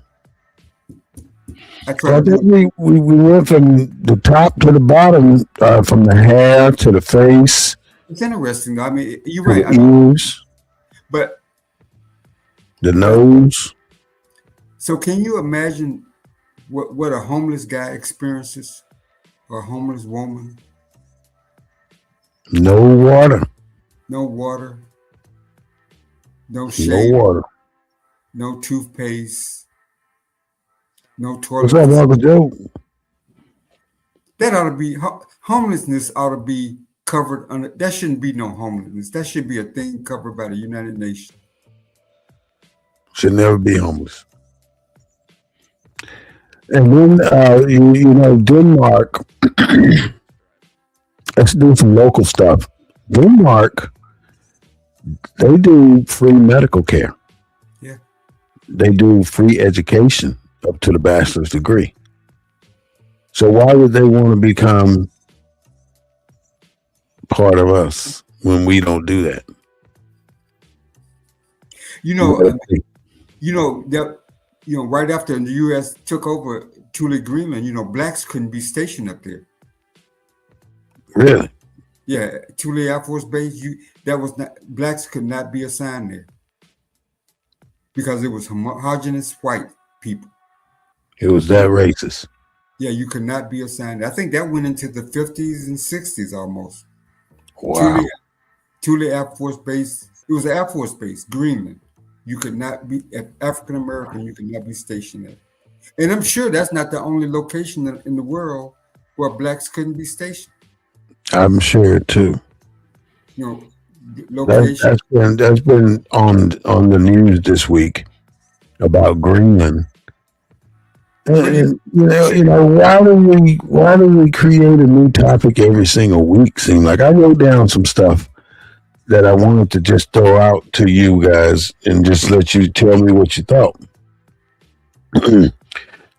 I try to we went from the top to the bottom, from the hair to the face, It's interesting, though. I mean, you're to right. the ears, But the nose. so, can you imagine what a homeless guy experiences, or a homeless woman? No water. No water, no No shave, water. no toothpaste, no What's toilet. up, Uncle Joe? That ought to be homelessness. Ought to be covered under. That shouldn't be no homelessness. That should be a thing covered by the United Nations. Should never be homeless. And then you know, Denmark. Let's do some local stuff. Denmark, they do free medical care. Yeah. They do free education up to the bachelor's degree. So why would they want to become part of us when we don't do that? You know that. Right after the U.S. took over Thule, Greenland, blacks couldn't be stationed up there. Really? Yeah, Thule Air Force Base. Blacks could not be assigned there because it was homogeneous white people. It was that racist. Yeah, you could not be assigned. I think that went into the 50s and 60s almost. Wow. Thule Air Force Base. It was an Air Force Base, Greenland. You could not be African American. You could not be stationed there. And I'm sure that's not the only location in the world where blacks couldn't be stationed. I'm sure too. Location. That's been on the news this week about Greenland. And, why do we create a new topic every single week? Seem like I wrote down some stuff that I wanted to just throw out to you guys and just let you tell me what you thought.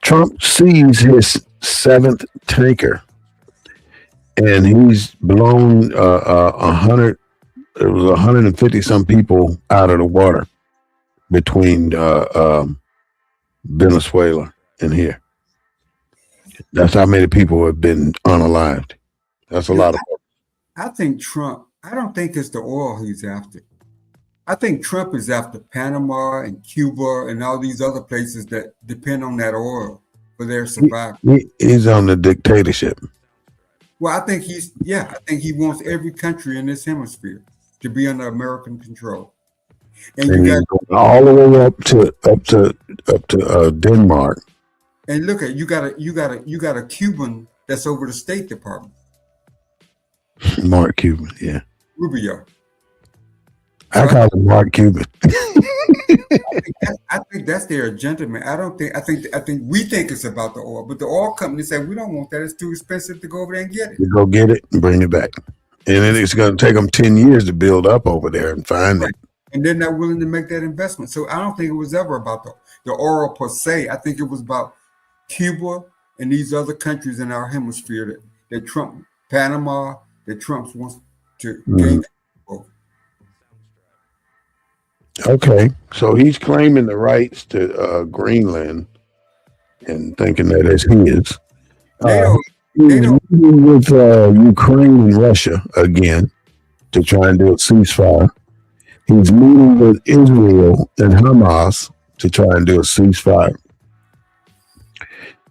Trump sees his 7th tanker, and he's blown 100. There was 150 some people out of the water between Venezuela and here. That's how many people have been unalived. That's a lot of. I think Trump. I don't think it's the oil he's after. I think Trump is after Panama and Cuba and all these other places that depend on that oil for their survival. He's on the dictatorship. Well, I think I think he wants every country in this hemisphere to be under American control. And you got all the way up to Denmark. And look at you got a Cuban that's over the State Department. Mark Cuban, yeah. Rubio. I call him Mark Cuban. I think that's their agenda, man. I think we think it's about the oil, but the oil companies say we don't want that. It's too expensive to go over there and get it. You go get it and bring it back. And then it's going to take them 10 years to build up over there and find it. And they're not willing to make that investment. So I don't think it was ever about the oil per se. I think it was about Cuba and these other countries in our hemisphere that Trump, Panama, that Trump wants to gain control. Okay, so he's claiming the rights to Greenland and thinking that it's his. He's meeting with Ukraine and Russia again to try and do a ceasefire. He's meeting with Israel and Hamas to try and do a ceasefire.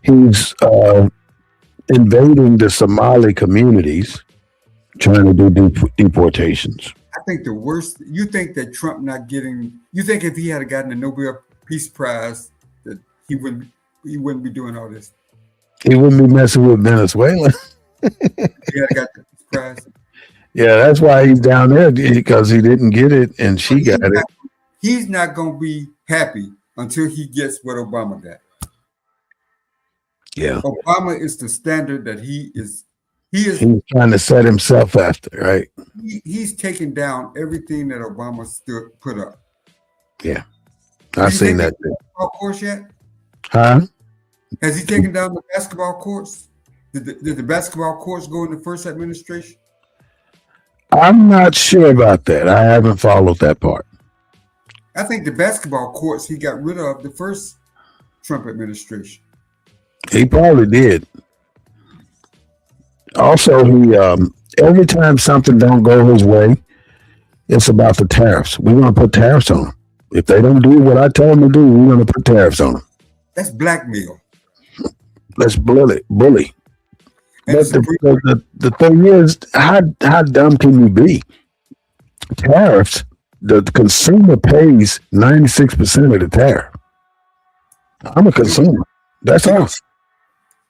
He's invading the Somali communities, trying to do deportations. I think the worst. You think that Trump not getting? You think if he had gotten the Nobel Peace Prize, that he wouldn't be doing all this? He wouldn't be messing with Venezuela. He had got the Peace Prize. Yeah, that's why he's down there, because he didn't get it and she got it. He's not going to be happy until he gets what Obama got. Yeah. Obama is the standard that he is. He's trying to set himself after, right? He's taken down everything that Obama put up. Yeah. I've seen that. Basketball course yet? Huh? Has he taken down the basketball courts? Did the basketball courts go in the first administration? I'm not sure about that. I haven't followed that part. I think the basketball courts he got rid of the first Trump administration. He probably did. Also, he every time something don't go his way, it's about the tariffs. We're going to put tariffs on them. If they don't do what I tell them to do, we're going to put tariffs on them. That's blackmail. That's bully. But the thing is, how dumb can you be? Tariffs, the consumer pays 96% of the tariff. I'm a consumer. That's us.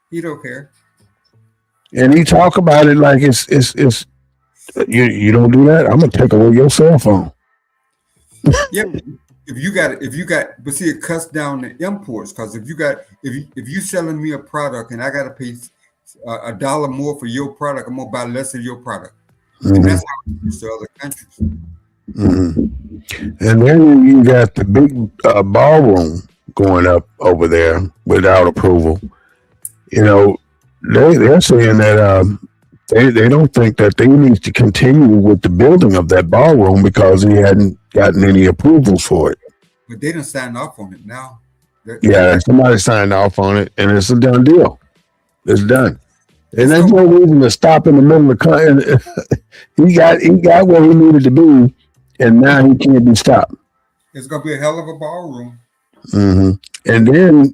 He don't care. And he talk about it like it's you don't do that, I'm gonna take away your cell phone. Yeah, if you got, but see, it cuts down the imports, because if you selling me a product and I got to pay $1 more for your product, I'm gonna buy less of your product, and that's how it is to other countries. And then you got the big ballroom going up over there without approval. You know, they're saying that they don't think that they need to continue with the building of that ballroom because he hadn't gotten any approvals for it. But they didn't sign off on it now. Somebody signed off on it, and it's a done deal. It's done. And there's no reason to stop in the middle of the he got where he needed to be, and now he can't be stopped. It's gonna be a hell of a ballroom. And then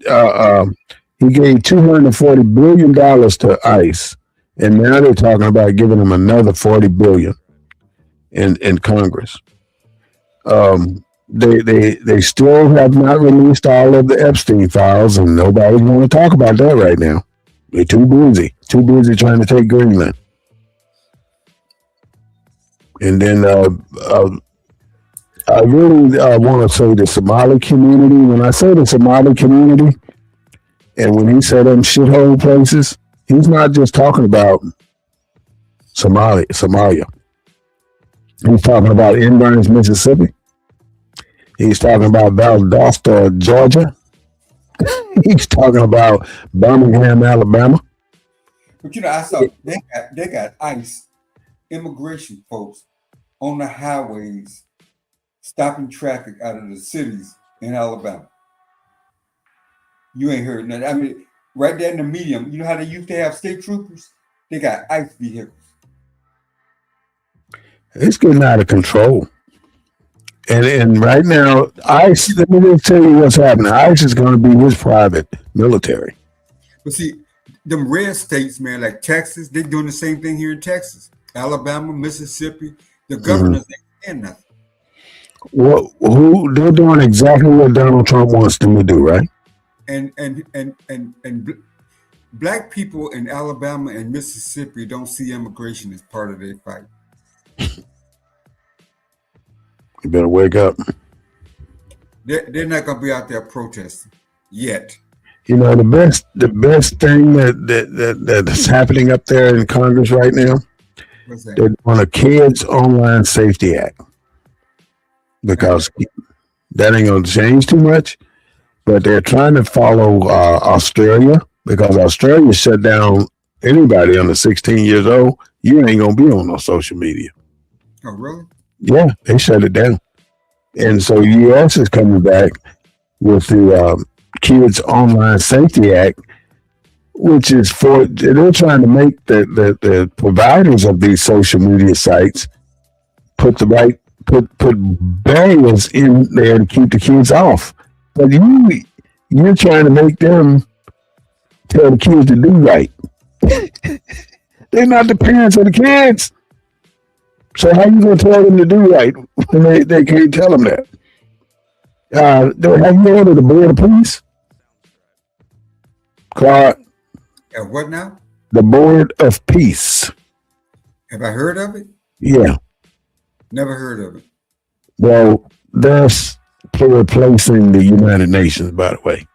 he gave $240 billion to ICE, and now they're talking about giving him another $40 billion in Congress. They still have not released all of the Epstein files, and nobody want to talk about that right now. They're too busy trying to take Greenland. And then I really want to say the Somali community. When I say the Somali community, and when he said them shithole places, he's not just talking about Somalia. He's talking about Inverness, Mississippi. He's talking about Valdosta, Georgia. He's talking about Birmingham, Alabama. But I saw they got ICE immigration folks on the highways stopping traffic out of the cities in Alabama. You ain't heard nothing. I mean, right there in the medium, you know how they used to have state troopers? They got ICE vehicles. It's getting out of control. And right now, ICE, let me just tell you what's happening. ICE is going to be his private military. But see, them red states, man, like Texas, they're doing the same thing here in Texas. Alabama, Mississippi, the governors ain't saying nothing. Well, they're doing exactly what Donald Trump wants them to do, right? And black people in Alabama and Mississippi don't see immigration as part of their fight. You better wake up. They're not gonna be out there protesting yet. You know, the best thing that's happening up there in Congress right now, they're doing a Kids Online Safety Act, because that ain't gonna change too much. But they're trying to follow Australia, because Australia shut down anybody under 16 years old. You ain't gonna be on no social media. Oh, really? Yeah, they shut it down. And so U.S. is coming back with the Kids Online Safety Act, which is they're trying to make the providers of these social media sites put barriers in there to keep the kids off. But you're trying to make them tell the kids to do right. They're not the parents of the kids. So how you gonna tell them to do right when they can't tell them that? Have you heard of the Board of Peace, Clark? And what now? The Board of Peace. Have I heard of it? Yeah. Never heard of it. Well, that's replacing the United Nations, by the way.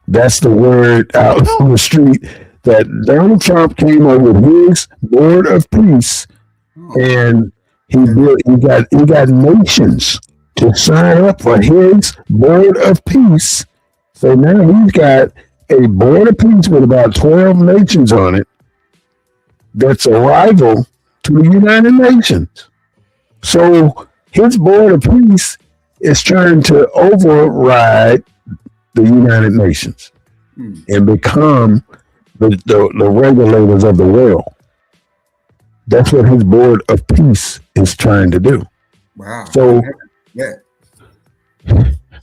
That's the word out on the street that Donald Trump came up with his Board of Peace, and he got nations to sign up for his Board of Peace. So now he's got a Board of Peace with about 12 nations on it that's a rival to the United Nations. So his Board of Peace is trying to override the United Nations and become the regulators of the world. That's what his Board of Peace is trying to do. Wow. So yeah.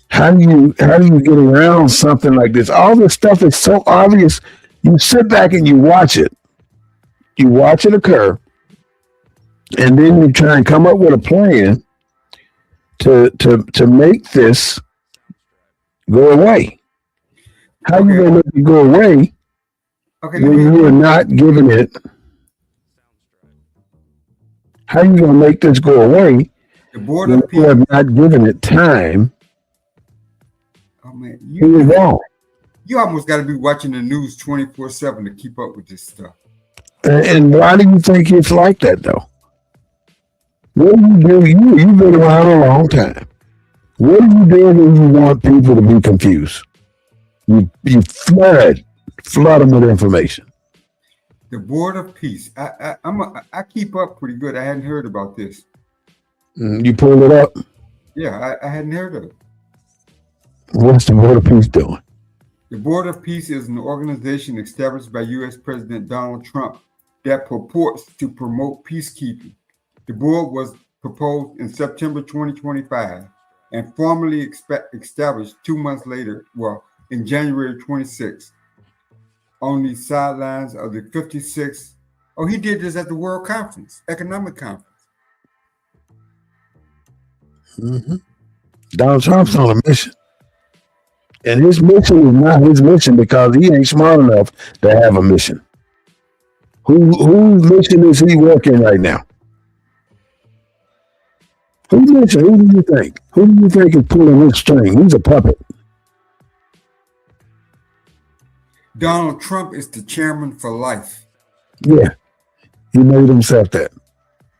How do you get around something like this? All this stuff is so obvious. You sit back and you watch it. You watch it occur, and then you try and come up with a plan to make this go away. How you gonna make it go away when you are not giving it? How you gonna make this go away? The Board when of Peace. You have not given it time. Oh man, you almost got to be watching the news 24/7 to keep up with this stuff. And why do you think it's like that, though? What do you do? You've been around a long time. What do you do when you want people to be confused? You flood them with information. The Board of Peace. I keep up pretty good. I hadn't heard about this. You pulled it up? Yeah, I hadn't heard of it. What's the Board of Peace doing? The Board of Peace is an organization established by U.S. President Donald Trump that purports to promote peacekeeping. The board was proposed in September 2025 and formally established 2 months later, in January 26, on the sidelines of the 56th. Oh, he did this at the World Conference, Economic Conference. Mm-hmm. Donald Trump's on a mission. And his mission is not his mission because he ain't smart enough to have a mission. Whose mission is he working right now? Whose mission? Who do you think? Who do you think is pulling his string? He's a puppet. Donald Trump is the chairman for life. Yeah, he made himself that.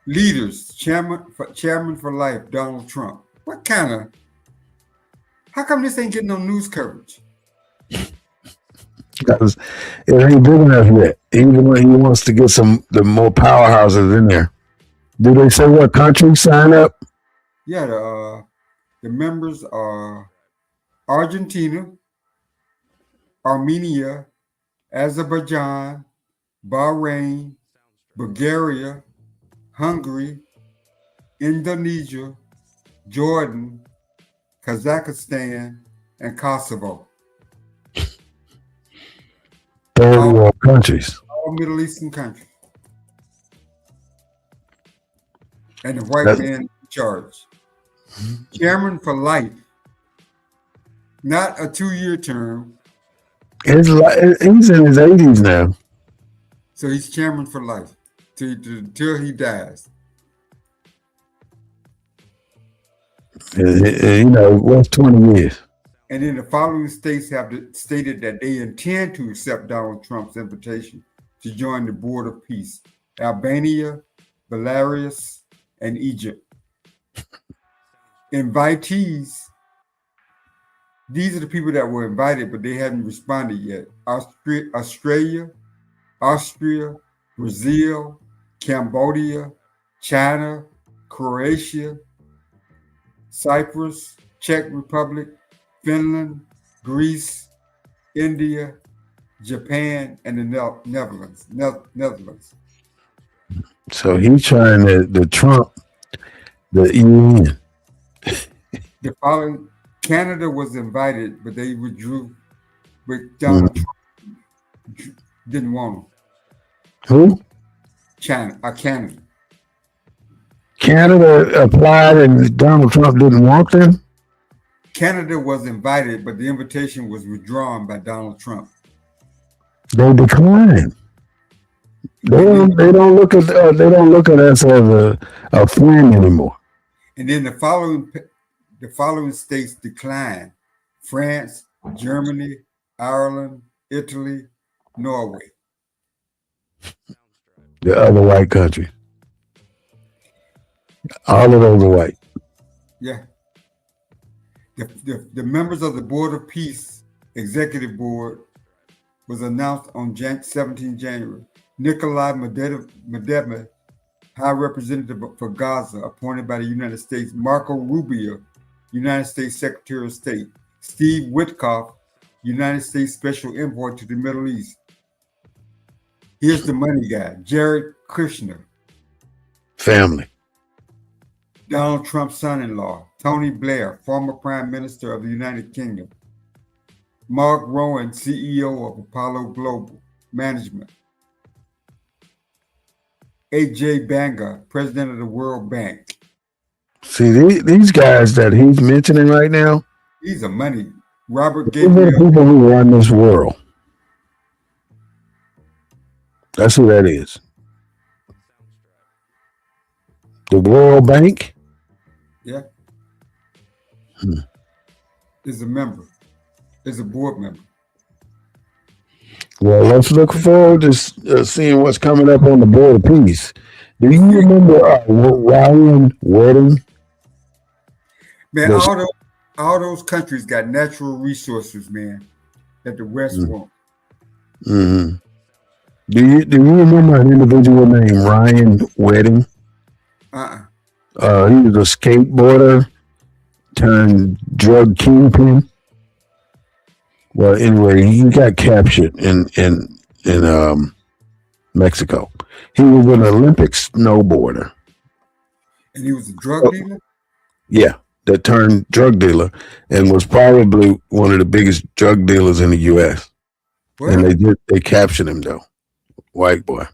Leaders, chairman for life, Donald Trump. What kind of? How come this ain't getting no news coverage? Because it ain't big enough yet. Even when he wants to get the more powerhouses in there. Do they say what countries sign up? Yeah, the members are Argentina, Armenia, Azerbaijan, Bahrain, Bulgaria, Hungary, Indonesia, Jordan, Kazakhstan, and Kosovo. Third world countries. All Middle Eastern countries. And the white man in charge. Chairman for life. Not a 2-year term. He's in his 80s now. So he's chairman for life till he dies. What's 20 years? And then the following states have stated that they intend to accept Donald Trump's invitation to join the Board of Peace: Albania, Belarus, and Egypt. Invitees, these are the people that were invited, but they haven't responded yet. Australia, Austria, Brazil, Cambodia, China, Croatia, Cyprus, Czech Republic, Finland, Greece, India, Japan, and the Netherlands. So he's trying to trump the UN. The following, Canada was invited, but they withdrew. But Donald Trump didn't want them. Who? Canada. Canada applied and Donald Trump didn't want them? Canada was invited, but the invitation was withdrawn by Donald Trump. They declined. They don't look at us as a friend anymore. And then the following states declined: France, Germany, Ireland, Italy, Norway. The other white countries. All of those are white. Yeah. The members of the Board of Peace Executive Board was announced on 17 January. Nikolai Medvedev, High Representative for Gaza, appointed by the United States. Marco Rubio, United States Secretary of State. Steve Witkoff, United States Special Envoy to the Middle East. Here's the money guy, Jared Kushner. Family. Donald Trump's son-in-law, Tony Blair, former Prime Minister of the United Kingdom. Mark Rowan, CEO of Apollo Global Management. A.J. Banga, President of the World Bank. See, these guys that he's mentioning right now, these are money. Robert these are the Gabriel. people who run this world. That's who that is. The World Bank? Yeah. Is a member. Is a board member. Well, let's look forward to seeing what's coming up on the Board of Peace. Do you remember Ryan Wedding? Man, all those countries got natural resources, man, that the West won't. Mm-hmm. Do you remember an individual named Ryan Wedding? He was a skateboarder turned drug kingpin. Well, anyway, he got captured in Mexico. He was an Olympic snowboarder. And he was a drug dealer? Yeah, that turned drug dealer and was probably one of the biggest drug dealers in the U.S. What? And they captured him, though. White boy.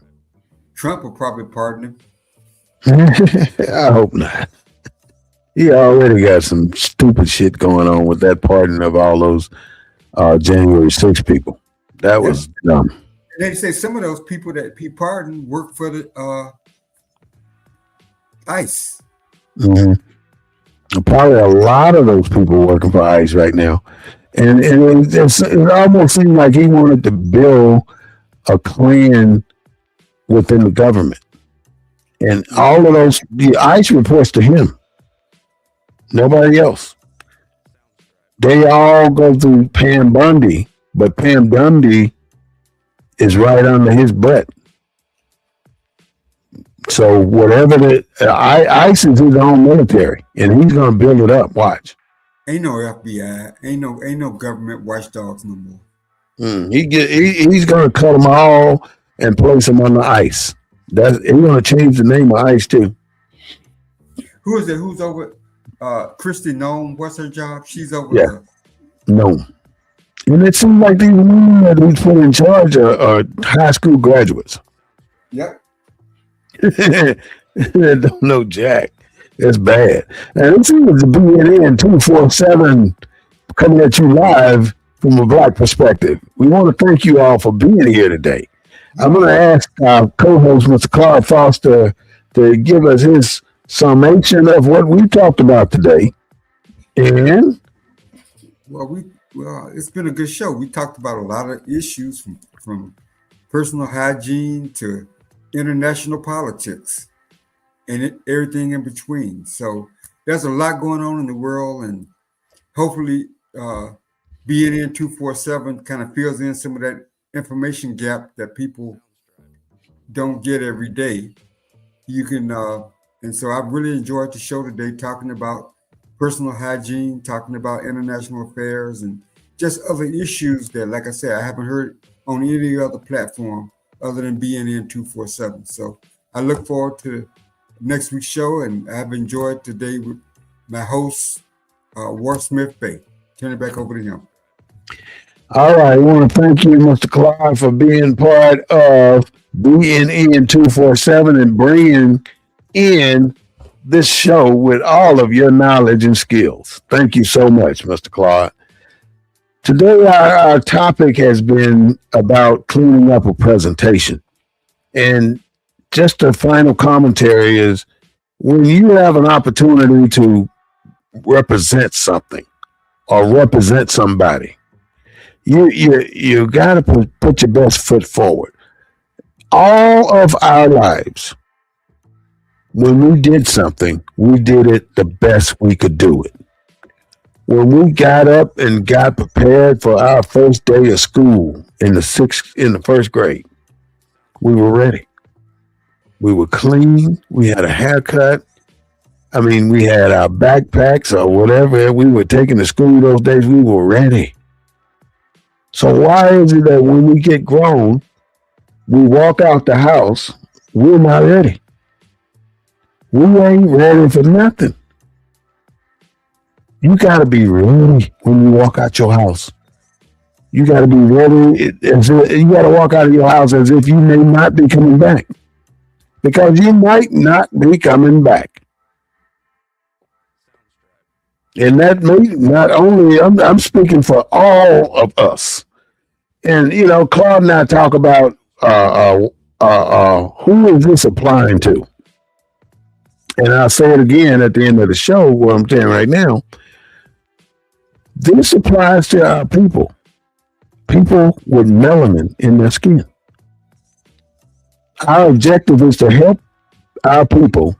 Trump will probably pardon him. I hope not. He already got some stupid shit going on with that pardon of all those January 6 people. That was dumb. They say some of those people that he pardoned work for the ICE. Mm-hmm. Probably a lot of those people working for ICE right now. And it almost seemed like he wanted to build a clan within the government. And all of those, the ICE reports to him. Nobody else. They all go through Pam Bundy, but Pam Bundy is right under his butt. So whatever ICE is his own military, and he's going to build it up. Watch. Ain't no FBI. Ain't no government watchdogs no more. He's going to cut them all and place them on the ICE. He's going to change the name of ICE too. Who is it? Who's over? Christy Nome. What's her job? She's over. Yeah. Nome. And it seems like these women that he's put in charge are high school graduates. Yep. They don't know jack. It's bad. And it seems to be in 247 coming at you live from a Black perspective. We want to thank you all for being here today. I'm going to ask our co-host, Mr. Clark Foster, to give us his summation of what we talked about today. And well, it's been a good show. We talked about a lot of issues from personal hygiene to international politics and everything in between. So there's a lot going on in the world, and hopefully BNN 247 kind of fills in some of that information gap that people don't get every day. You can, and so I've really enjoyed the show today, talking about personal hygiene, talking about international affairs, and just other issues that, like I said, I haven't heard on any other platform other than BNN 247. So I look forward to next week's show, and I've enjoyed today with my host, Ward Smith Bay. Turn it back over to him. All right. I want to thank you, Mr. Clark, for being part of BNN 247 and bringing in this show with all of your knowledge and skills. Thank you so much, Mr. Claude. Today, our topic has been about cleaning up a presentation. And just a final commentary is when you have an opportunity to represent something or represent somebody, you got to put your best foot forward. All of our lives, when we did something, we did it the best we could do it. When we got up and got prepared for our first day of school in the first grade, we were ready. We were clean. We had a haircut. I mean, we had our backpacks or whatever we were taking to school those days. We were ready. So why is it that when we get grown, we walk out the house, we're not ready? We ain't ready for nothing. You got to be ready when you walk out your house. You got to be ready. You got to walk out of your house as if you may not be coming back. Because you might not be coming back. And that may not only, I'm speaking for all of us. And, you know, Claude and I talk about who is this applying to? And I'll say it again at the end of the show, what I'm saying right now. This applies to our people with melanin in their skin. Our objective is to help our people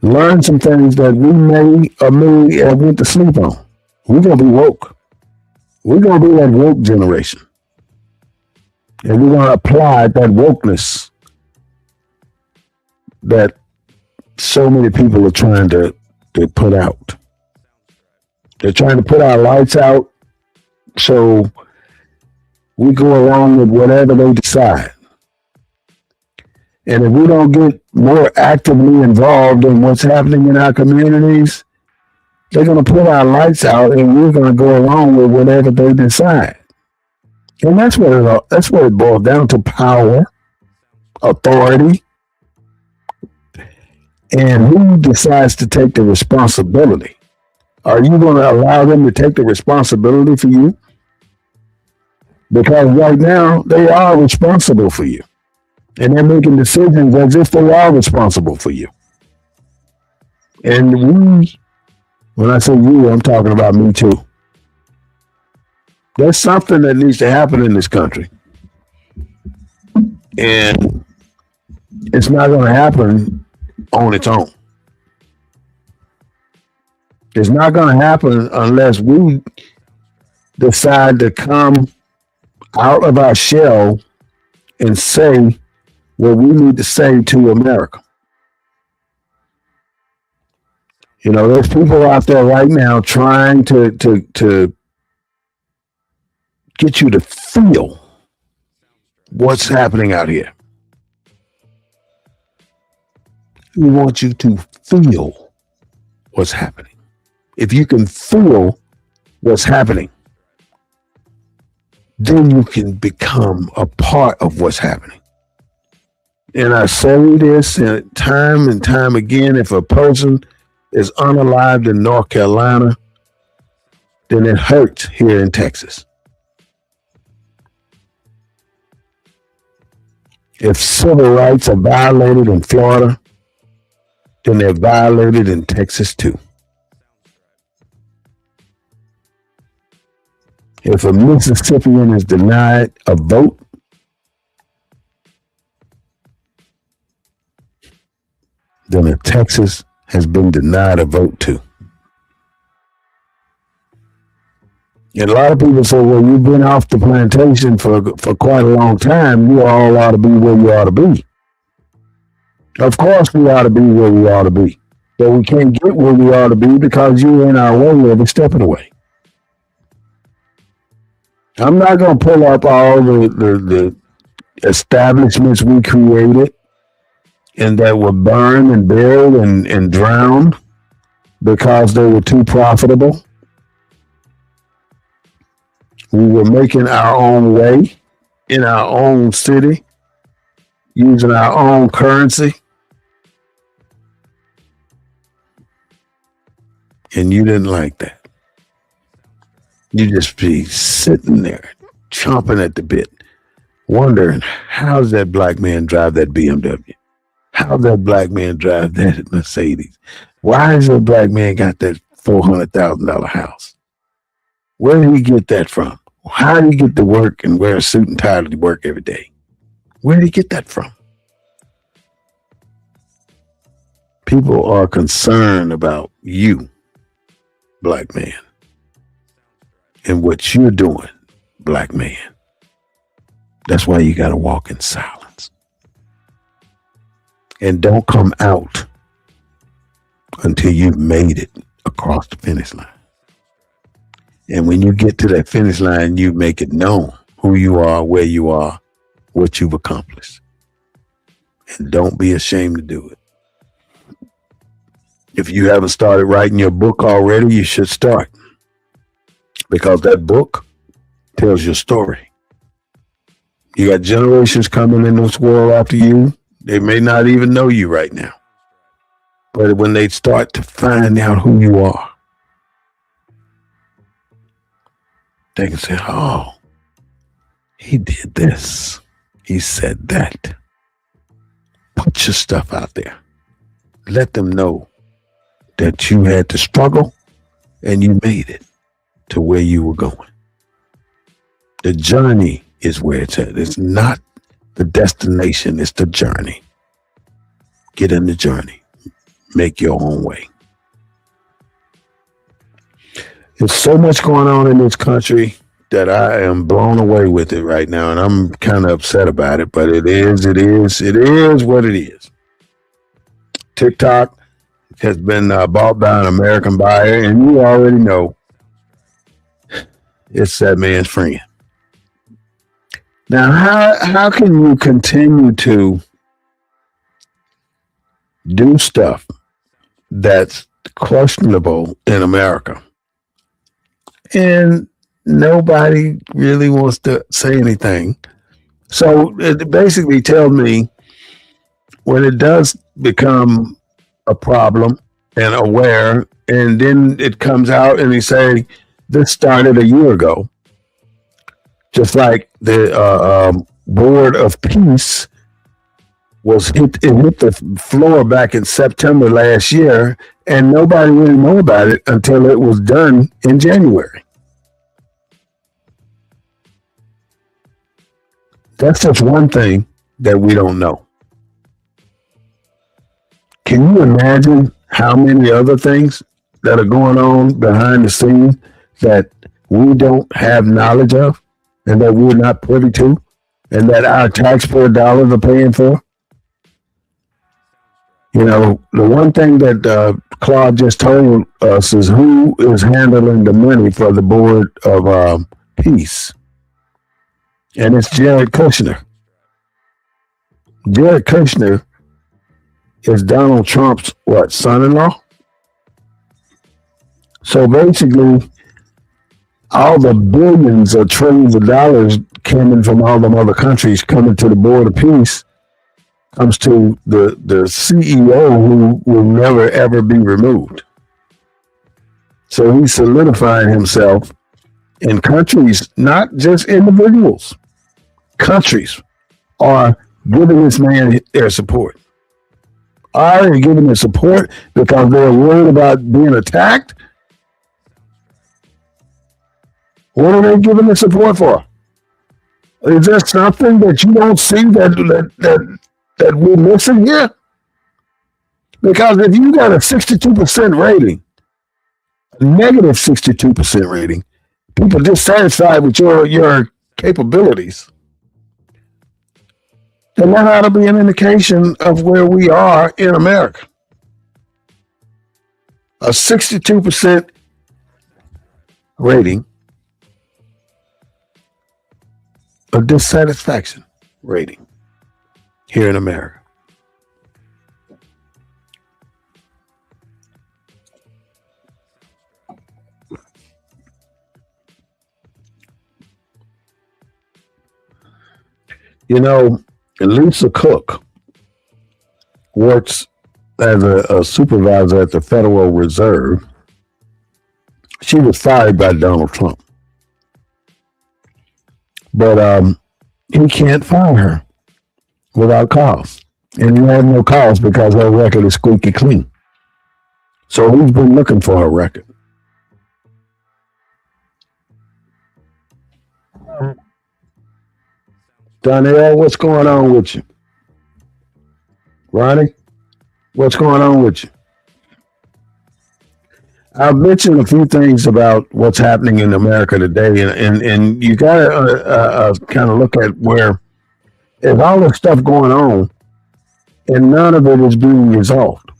learn some things that we may or may have went to sleep on. We're going to be woke. We're going to be that woke generation. And we're going to apply that wokeness that so many people are trying to put out. They're trying to put our lights out so we go along with whatever they decide. And if we don't get more actively involved in what's happening in our communities, they're going to put our lights out and we're going to go along with whatever they decide. And that's what it boils down to: power, authority, and who decides to take the responsibility. Are you going to allow them to take the responsibility for you? Because right now, they are responsible for you. And they're making decisions as if they are responsible for you. And when I say you, I'm talking about me too. There's something that needs to happen in this country. And it's not going to happen on its own. It's not going to happen unless we decide to come out of our shell and say what we need to say to America. You know, there's people out there right now trying to get you to feel what's happening out here. We want you to feel what's happening. If you can feel what's happening, then you can become a part of what's happening. And I say this time and time again: if a person is unalived in North Carolina, then it hurts here in Texas. If civil rights are violated in Florida, then they're violated in Texas too. If a Mississippian is denied a vote, then a Texas has been denied a vote too. And a lot of people say, well, you've been off the plantation for quite a long time. You all ought to be where you ought to be. Of course we ought to be where we ought to be. But we can't get where we ought to be because you're in our way every step of the way. I'm not going to pull up all the establishments we created and that were burned and buried and drowned because they were too profitable. We were making our own way in our own city, using our own currency. and you didn't like that, you just be sitting there chomping at the bit, wondering how's that black man drive that BMW? How's that black man drive that Mercedes? Why has that black man got that $400,000 house? Where did he get that from? How did he get to work and wear a suit and tie to work every day? Where did he get that from? People are concerned about you, black man, and what you're doing, black man. That's why you got to walk in silence. And don't come out until you've made it across the finish line. And when you get to that finish line, you make it known who you are, where you are, what you've accomplished. And don't be ashamed to do it. If you haven't started writing your book already, you should start. Because that book tells your story. You got generations coming in this world after you. They may not even know you right now. But when they start to find out who you are, they can say, oh, he did this. He said that. Put your stuff out there. Let them know that you had to struggle and you made it to where you were going. The journey is where it's at. It's not the destination, it's the journey. Get in the journey. Make your own way. There's so much going on in this country that I am blown away with it right now, and I'm kind of upset about it, but it is what it is. TikTok has been bought by an American buyer, and you already know it's that man's friend. Now, how can you continue to do stuff that's questionable in America and nobody really wants to say anything? So it basically tells me when it does become a problem and aware, and then it comes out and they say this started a year ago, just like the Board of Peace hit the floor back in September last year, and nobody really knew about it until it was done in January. That's just one thing that we don't know. Can you imagine how many other things that are going on behind the scenes that we don't have knowledge of and that we're not privy to and that our taxpayer dollars are paying for? You know, the one thing that Claude just told us is who is handling the money for the Board of Peace. And it's Jared Kushner. Jared Kushner is Donald Trump's, son-in-law? So basically, all the billions or trillions of dollars coming from all them other countries coming to the Board of Peace comes to the CEO who will never, ever be removed. So he's solidifying himself in countries, not just individuals. Countries are giving this man their support. Are they giving their support because they're worried about being attacked? What are they giving the support for? Is there something that you don't see that we're missing here? Because if you got a 62% rating, a negative 62% rating, people dissatisfied with your capabilities, then that ought to be an indication of where we are in America. A 62% rating, a dissatisfaction rating here in America. You know, Lisa Cook works as a supervisor at the Federal Reserve, She was fired by Donald Trump. But he can't fire her without cause. And he had no cause because her record is squeaky clean. So he's been looking for her record. Donnell, what's going on with you? Ronnie, what's going on with you? I've mentioned a few things about what's happening in America today, and you got to kind of look at where there's all this stuff going on, and none of it is being resolved.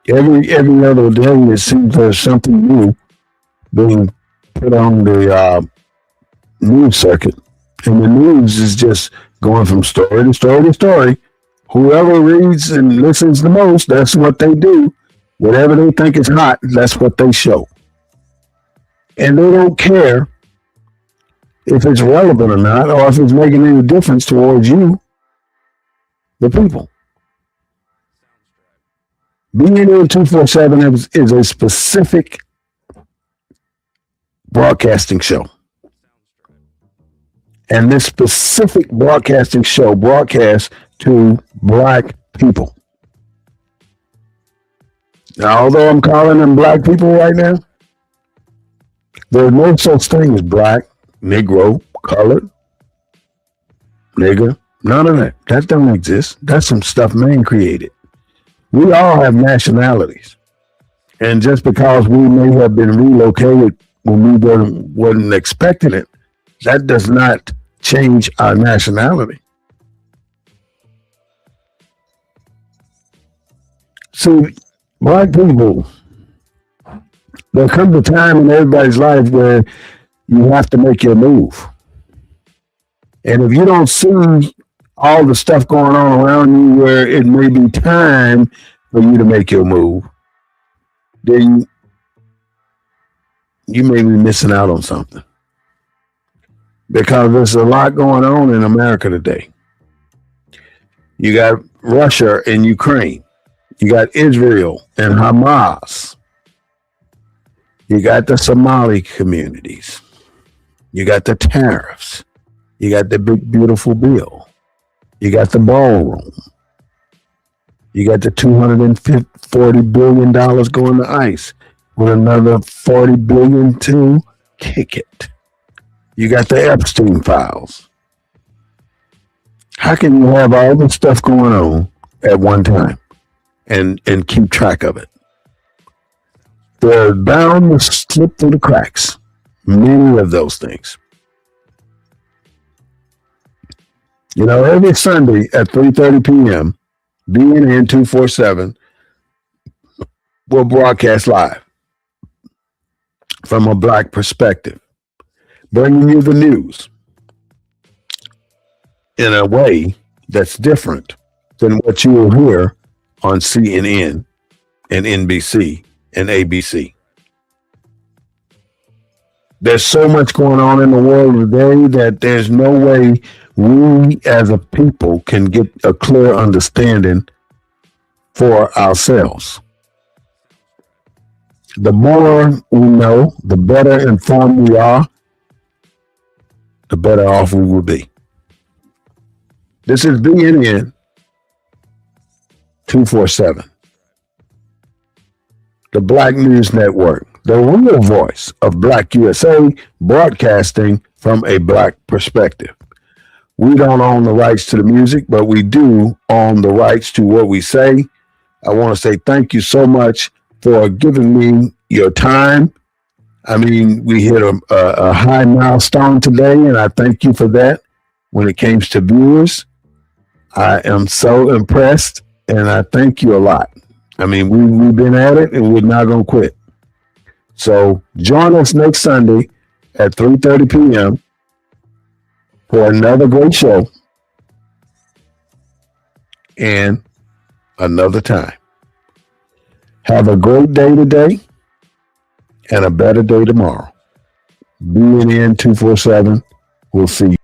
Every other day, it seems there's something new being put on the news circuit, and the news is just going from story to story to story. Whoever reads and listens the most, that's what they do. Whatever they think is hot, that's what they show. And they don't care if it's relevant or not, or if it's making any difference towards you, the people. BNN 247 is a specific broadcasting show. And this specific broadcasting show broadcasts to black people. Now, although I'm calling them black people right now, there's no such thing as black, Negro, colored, nigger, none of that. That don't exist. That's some stuff man created. We all have nationalities. And just because we may have been relocated when we wasn't expecting it, that does not change our nationality. See, black people, there comes a time in everybody's life where you have to make your move. And if you don't see all the stuff going on around you where it may be time for you to make your move, then you may be missing out on something. Because there's a lot going on in America today. You got Russia and Ukraine. You got Israel and Hamas. You got the Somali communities. You got the tariffs. You got the big, beautiful bill. You got the ballroom. You got the $240 billion going to ICE with another $40 billion to kick it. You got the Epstein files. How can you have all this stuff going on at one time and keep track of it? They're bound to slip through the cracks. Many of those things. You know, every Sunday at 3:30 p.m., BNN 247 will broadcast live from a black perspective, bringing you the news in a way that's different than what you will hear on CNN and NBC and ABC. There's so much going on in the world today that there's no way we as a people can get a clear understanding for ourselves. The more we know, the better informed we are, the better off we will be. This is BNN 247, the Black News Network, the real voice of Black USA, broadcasting from a black perspective. We don't own the rights to the music, but we do own the rights to what we say. I want to say thank you so much for giving me your time. I mean, we hit a high milestone today, and I thank you for that. When it comes to viewers, I am so impressed, and I thank you a lot. I mean, we've been at it, and we're not going to quit. So join us next Sunday at 3:30 p.m. for another great show and another time. Have a great day today and a better day tomorrow. BNN 247. We'll see you.